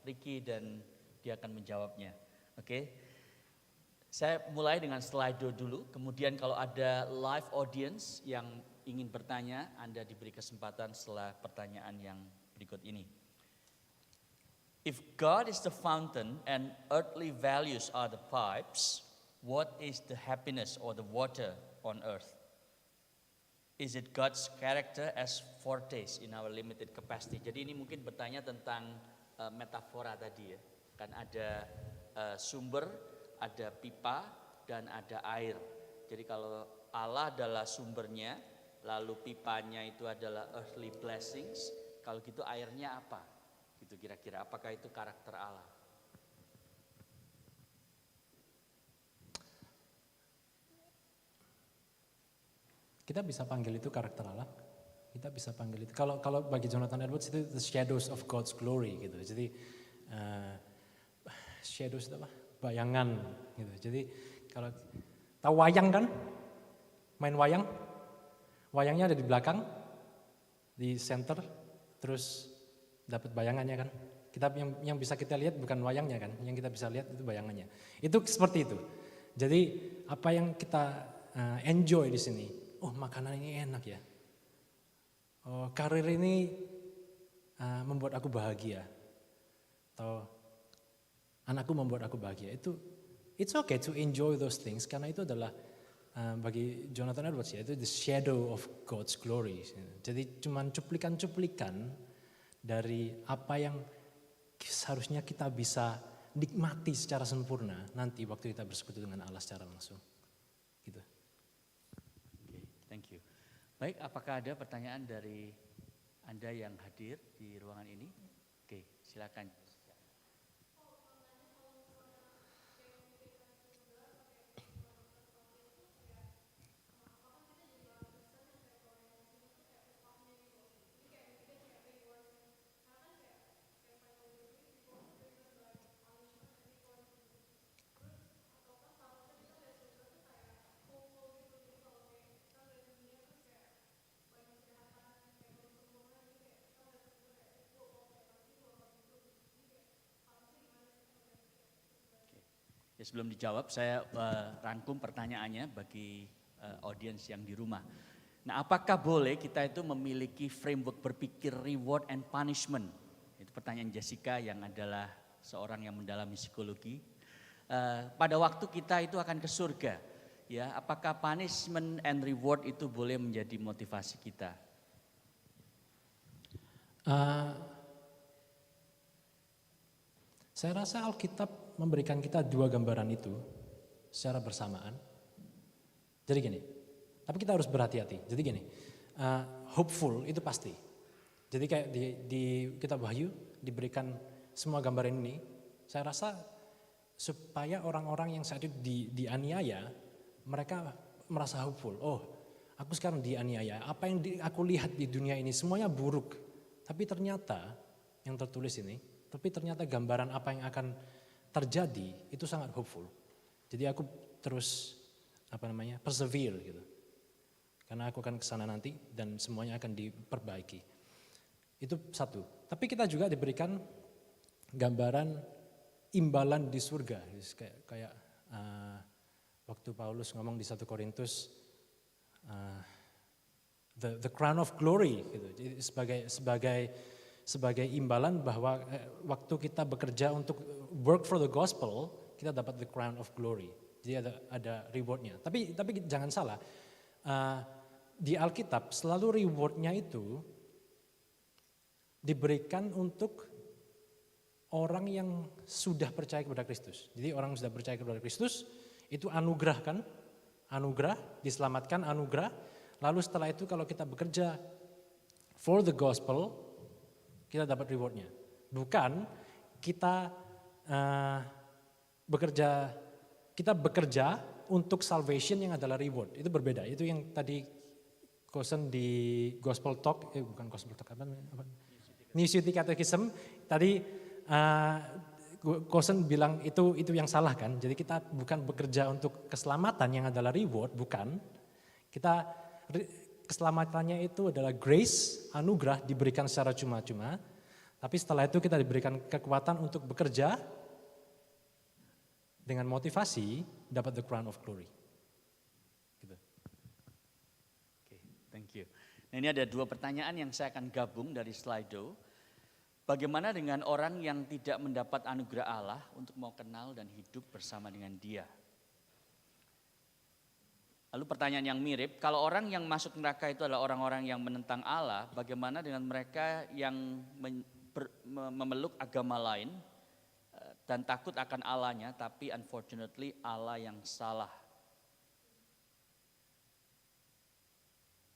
Ricky dan dia akan menjawabnya. Oke, saya mulai dengan Slido dulu. Kemudian kalau ada live audience yang ingin bertanya, Anda diberi kesempatan setelah pertanyaan yang berikut ini. If God is the fountain and earthly values are the pipes, what is the happiness or the water on earth? Is it God's character as foretaste in our limited capacity? Jadi ini mungkin bertanya tentang metafora tadi ya. Kan ada sumber, ada pipa, dan ada air. Jadi kalau Allah adalah sumbernya, lalu pipanya itu adalah earthly blessings, kalau gitu airnya apa? Gitu kira-kira, apakah itu karakter Allah? Kita bisa panggil itu karakter Allah. Kita bisa panggil itu. Kalau bagi Jonathan Edwards itu the shadows of God's glory gitu. Jadi shadows itu apa? Bayangan gitu. Jadi kalau tahu wayang kan? Main wayang. Wayangnya ada di belakang, di center, terus dapat bayangannya kan. Kita yang bisa kita lihat bukan wayangnya kan, yang kita bisa lihat itu bayangannya. Itu seperti itu. Jadi apa yang kita enjoy di sini. Oh, makanan ini enak ya. Oh, karir ini membuat aku bahagia. Atau anakku membuat aku bahagia. It's okay to enjoy those things karena itu adalah bagi Jonathan Edwards ya, itu the shadow of God's glory. Jadi cuman cuplikan-cuplikan dari apa yang seharusnya kita bisa nikmati secara sempurna nanti waktu kita bersekutu dengan Allah secara langsung. Gitu. Thank you. Baik, apakah ada pertanyaan dari Anda yang hadir di ruangan ini? Oke, silakan. Ya, sebelum dijawab, saya rangkum pertanyaannya bagi audiens yang di rumah. Nah, apakah boleh kita itu memiliki framework berpikir reward and punishment? Itu pertanyaan Jessica yang adalah seorang yang mendalami psikologi. Pada waktu kita itu akan ke surga, ya, apakah punishment and reward itu boleh menjadi motivasi kita? Saya rasa Alkitab memberikan kita 2 gambaran itu secara bersamaan. Jadi gini, tapi kita harus berhati-hati. Jadi gini, hopeful itu pasti. Jadi kayak di kitab Wahyu diberikan semua gambaran ini. Saya rasa supaya orang-orang yang saat itu dianiaya, mereka merasa hopeful. Oh, aku sekarang dianiaya. Apa yang aku lihat di dunia ini semuanya buruk. Tapi ternyata yang tertulis ini, tapi ternyata gambaran apa yang akan terjadi itu sangat hopeful. Jadi aku terus persevere gitu. Karena aku akan ke sana nanti dan semuanya akan diperbaiki. Itu satu. Tapi kita juga diberikan gambaran imbalan di surga. Kayak waktu Paulus ngomong di 1 Korintus the crown of glory gitu. Jadi sebagai imbalan bahwa waktu kita bekerja untuk work for the gospel, kita dapat the crown of glory. Jadi ada rewardnya. Tapi jangan salah, di Alkitab selalu rewardnya itu diberikan untuk orang yang sudah percaya kepada Kristus. Jadi orang yang sudah percaya kepada Kristus itu anugerah kan? Anugerah, diselamatkan anugerah. Lalu setelah itu kalau kita bekerja for the gospel, kita dapat rewardnya. Bukan kita bekerja untuk salvation yang adalah reward. Itu berbeda. Itu yang tadi Kosen di Gospel Talk, bukan Gospel Talk, apa? New City Catechism, tadi Kosen bilang itu yang salah kan. Jadi kita bukan bekerja untuk keselamatan yang adalah reward, bukan. Keselamatannya itu adalah grace, anugerah diberikan secara cuma-cuma. Tapi setelah itu kita diberikan kekuatan untuk bekerja dengan motivasi dapat the crown of glory. Gitu. Thank you. Nah, ini ada 2 pertanyaan yang saya akan gabung dari Slido. Bagaimana dengan orang yang tidak mendapat anugerah Allah untuk mau kenal dan hidup bersama dengan Dia? Lalu pertanyaan yang mirip, kalau orang yang masuk neraka itu adalah orang-orang yang menentang Allah, bagaimana dengan mereka yang memeluk agama lain dan takut akan Allahnya, tapi unfortunately Allah yang salah?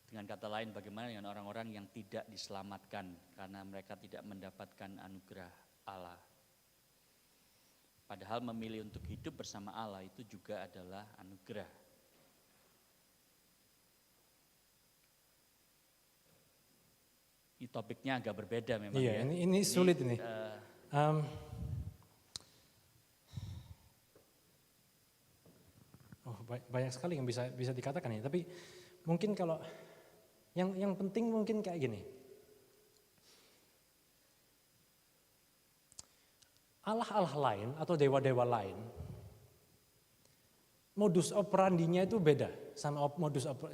Dengan kata lain, bagaimana dengan orang-orang yang tidak diselamatkan karena mereka tidak mendapatkan anugerah Allah? Padahal memilih untuk hidup bersama Allah itu juga adalah anugerah. Ini topiknya agak berbeda memang. Iya, ya. ini sulit ini. Banyak sekali yang bisa dikatakan ya. Tapi mungkin kalau yang penting mungkin kayak gini. Allah-Allah lain atau dewa-dewa lain, modus operandinya itu beda sama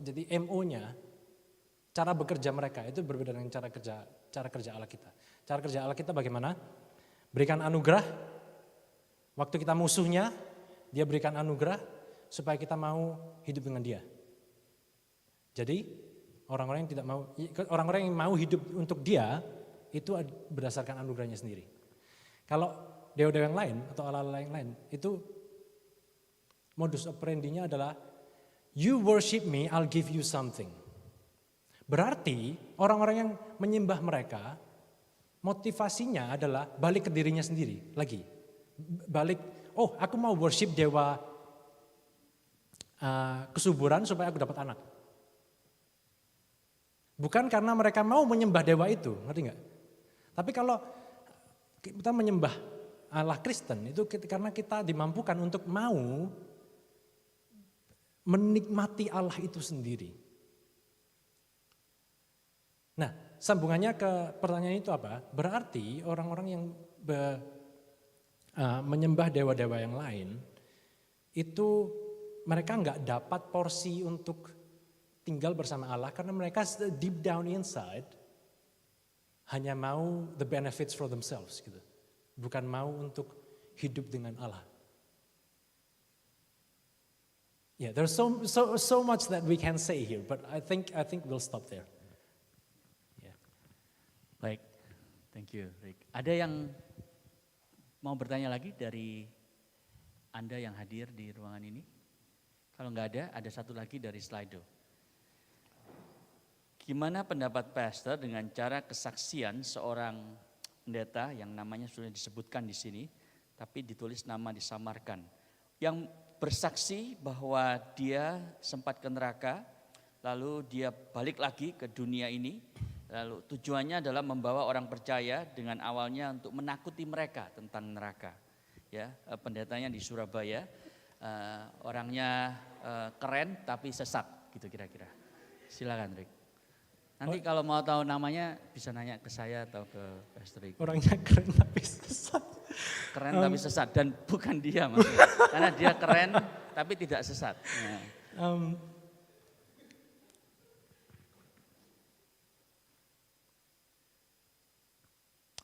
jadi MO-nya, cara bekerja mereka itu berbeda dengan cara kerja Allah kita. Cara kerja Allah kita bagaimana? Berikan anugerah, waktu kita musuhnya, Dia berikan anugerah supaya kita mau hidup dengan Dia. Jadi orang-orang yang mau hidup untuk Dia itu berdasarkan anugerahnya sendiri. Kalau dewa-dewa yang lain atau Allah-Allah yang lain itu modus operandinya adalah you worship me, I'll give you something. Berarti orang-orang yang menyembah mereka motivasinya adalah balik ke dirinya sendiri lagi. Aku mau worship dewa kesuburan supaya aku dapat anak. Bukan karena mereka mau menyembah dewa itu, ngerti nggak? Tapi kalau kita menyembah Allah Kristen itu karena kita dimampukan untuk mau menikmati Allah itu sendiri. Nah, sambungannya ke pertanyaan itu apa? Berarti orang-orang yang menyembah dewa-dewa yang lain itu mereka nggak dapat porsi untuk tinggal bersama Allah karena mereka deep down inside hanya mau the benefits for themselves gitu. Bukan mau untuk hidup dengan Allah. Yeah, there's so much that we can say here, but I think we'll stop there. Yeah. Baik, thank you, Rick. Ada yang mau bertanya lagi dari Anda yang hadir di ruangan ini? Kalau nggak ada satu lagi dari Slido. Gimana pendapat Pastor dengan cara kesaksian seorang pendeta yang namanya sudah disebutkan di sini, tapi ditulis nama disamarkan, yang bersaksi bahwa dia sempat ke neraka, lalu dia balik lagi ke dunia ini, lalu tujuannya adalah membawa orang percaya dengan awalnya untuk menakuti mereka tentang neraka. Ya, pendetanya di Surabaya, orangnya keren tapi sesat, gitu kira-kira. Silakan, Rick. Nanti kalau mau tahu namanya bisa nanya ke saya atau ke Pastor Rick. Orangnya keren tapi sesat. Keren tapi sesat dan bukan dia maksudnya. Karena dia keren tapi tidak sesat. Ya.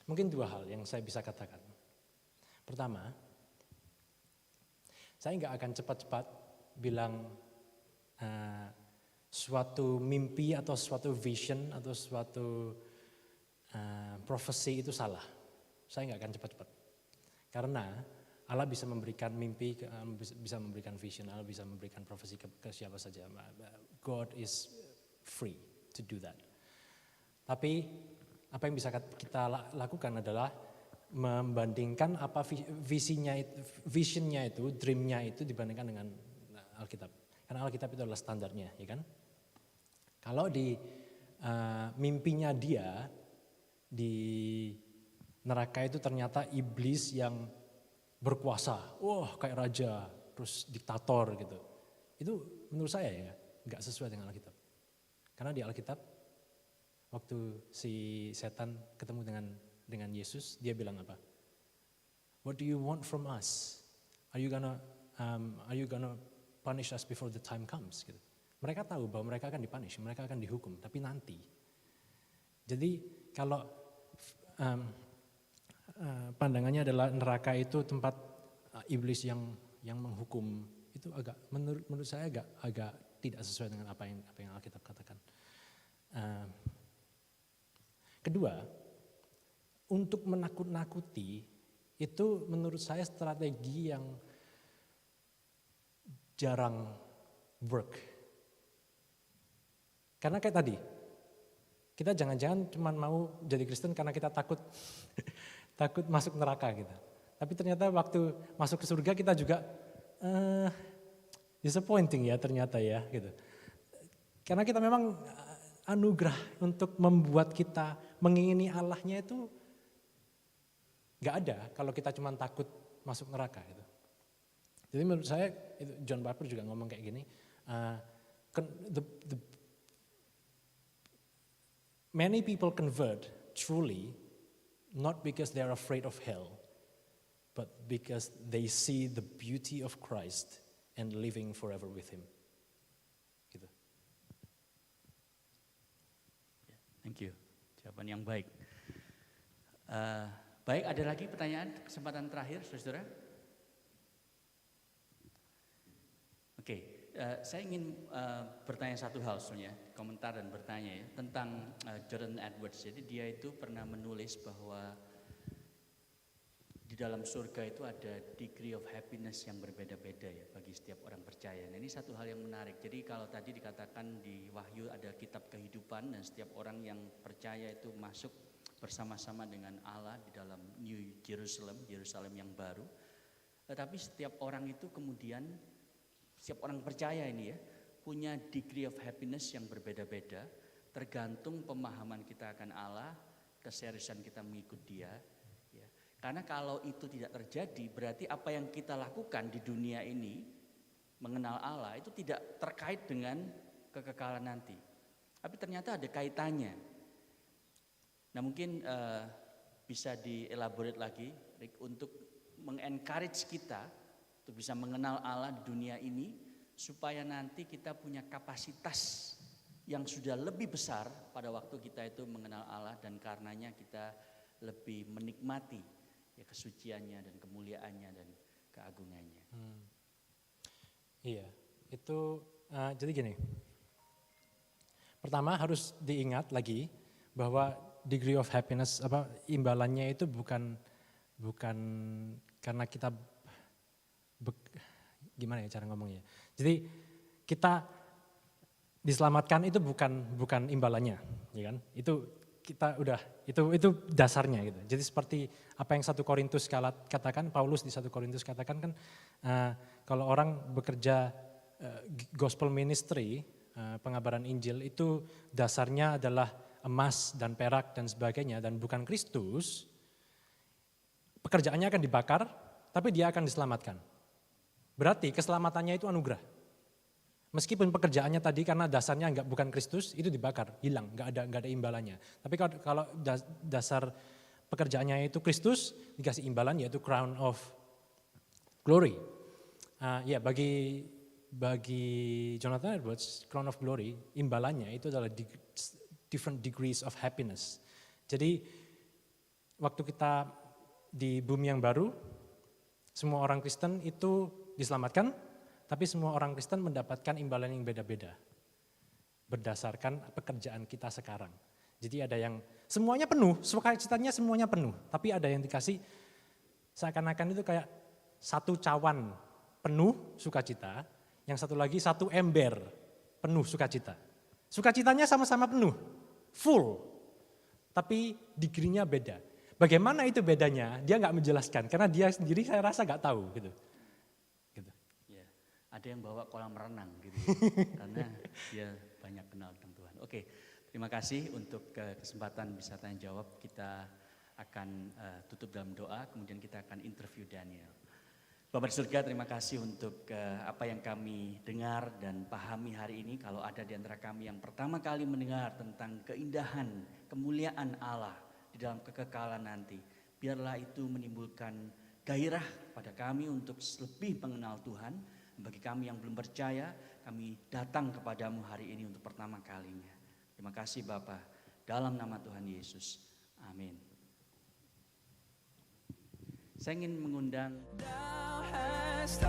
Mungkin 2 hal yang saya bisa katakan. Pertama, saya nggak akan cepat-cepat bilang suatu mimpi atau suatu vision atau suatu prophecy itu salah. Saya nggak akan cepat-cepat. Karena Allah bisa memberikan mimpi, bisa memberikan vision, Allah bisa memberikan profesi ke siapa saja. God is free to do that. Tapi apa yang bisa kita lakukan adalah membandingkan apa visionnya itu, dreamnya itu dibandingkan dengan Alkitab. Karena Alkitab itu adalah standarnya, ya kan? Kalau di mimpinya dia di neraka itu ternyata iblis yang berkuasa, wah kayak raja, terus diktator gitu. Itu menurut saya ya nggak sesuai dengan Alkitab. Karena di Alkitab waktu si setan ketemu dengan Yesus, dia bilang apa? What do you want from us? Are you gonna punish us before the time comes? Gitu. Mereka tahu bahwa mereka akan dipunish, mereka akan dihukum, tapi nanti. Jadi kalau pandangannya adalah neraka itu tempat iblis yang menghukum, itu agak menurut saya agak tidak sesuai dengan apa yang Alkitab katakan. Kedua, untuk menakut-nakuti itu menurut saya strategi yang jarang work. Karena kayak tadi, kita jangan-jangan cuma mau jadi Kristen karena kita takut takut masuk neraka gitu. Tapi ternyata waktu masuk ke surga kita juga disappointing ya ternyata ya gitu. Karena kita memang anugerah untuk membuat kita mengingini Allahnya itu gak ada kalau kita cuma takut masuk neraka gitu. Jadi menurut saya itu John Piper juga ngomong kayak gini, many people convert truly not because they're afraid of hell, but because they see the beauty of Christ and living forever with Him. Gitu. Thank you. Jawaban yang baik. Baik, ada lagi pertanyaan, kesempatan terakhir, saudara. Oke, saya ingin bertanya satu hal sebenarnya, komentar dan bertanya ya, tentang Jonathan Edwards. Jadi dia itu pernah menulis bahwa di dalam surga itu ada degree of happiness yang berbeda-beda ya bagi setiap orang percaya. Nah, ini satu hal yang menarik. Jadi kalau tadi dikatakan di Wahyu ada kitab kehidupan dan setiap orang yang percaya itu masuk bersama-sama dengan Allah di dalam New Jerusalem, Yerusalem yang baru. Tetapi setiap orang itu kemudian, setiap orang percaya ini ya, punya degree of happiness yang berbeda-beda, tergantung pemahaman kita akan Allah, keseriusan kita mengikut Dia. Ya. Karena kalau itu tidak terjadi, berarti apa yang kita lakukan di dunia ini, mengenal Allah, itu tidak terkait dengan kekekalan nanti. Tapi ternyata ada kaitannya. Nah mungkin bisa dielaborate lagi, Rick, untuk mengencourage kita untuk bisa mengenal Allah di dunia ini, supaya nanti kita punya kapasitas yang sudah lebih besar pada waktu kita itu mengenal Allah, dan karenanya kita lebih menikmati ya kesuciannya dan kemuliaannya dan keagungannya. Iya, itu jadi gini. Pertama harus diingat lagi bahwa degree of happiness imbalannya itu bukan karena kita gimana ya cara ngomongnya. Jadi kita diselamatkan itu bukan imbalannya, ya kan? Itu kita udah itu dasarnya gitu. Jadi seperti apa yang 1 Korintus katakan, Paulus di 1 Korintus katakan kan, kalau orang bekerja gospel ministry, pengabaran Injil itu dasarnya adalah emas dan perak dan sebagainya dan bukan Kristus, pekerjaannya akan dibakar, tapi dia akan diselamatkan. Berarti keselamatannya itu anugerah. Meskipun pekerjaannya tadi karena dasarnya bukan Kristus, itu dibakar, hilang, nggak ada imbalannya. Tapi kalau dasar pekerjaannya itu Kristus, dikasih imbalan yaitu crown of glory. Ya bagi Jonathan Edwards, crown of glory, imbalannya itu adalah different degrees of happiness. Jadi waktu kita di bumi yang baru, semua orang Kristen itu diselamatkan, tapi semua orang Kristen mendapatkan imbalan yang beda-beda berdasarkan pekerjaan kita sekarang. Jadi ada yang semuanya penuh, sukacitanya semuanya penuh, tapi ada yang dikasih Seakan-akan itu kayak satu cawan penuh sukacita, yang satu lagi satu ember penuh sukacita. Sukacitanya sama-sama penuh, full, tapi degree-nya beda. Bagaimana itu bedanya? Dia nggak menjelaskan, karena dia sendiri saya rasa nggak tahu gitu. Ya, ada yang bawa kolam renang gitu, karena dia banyak kenal tentang Tuhan. Oke, terima kasih untuk kesempatan bisa tanya jawab. Kita akan tutup dalam doa, kemudian kita akan interview Daniel. Bapak di surga, terima kasih untuk apa yang kami dengar dan pahami hari ini. Kalau ada di antara kami yang pertama kali mendengar tentang keindahan, kemuliaan Allah di dalam kekekalan nanti, biarlah itu menimbulkan gairah pada kami untuk lebih mengenal Tuhan. Bagi kami yang belum percaya, kami datang kepadamu hari ini untuk pertama kalinya. Terima kasih Bapa, dalam nama Tuhan Yesus. Amin. Saya ingin mengundang Thou hast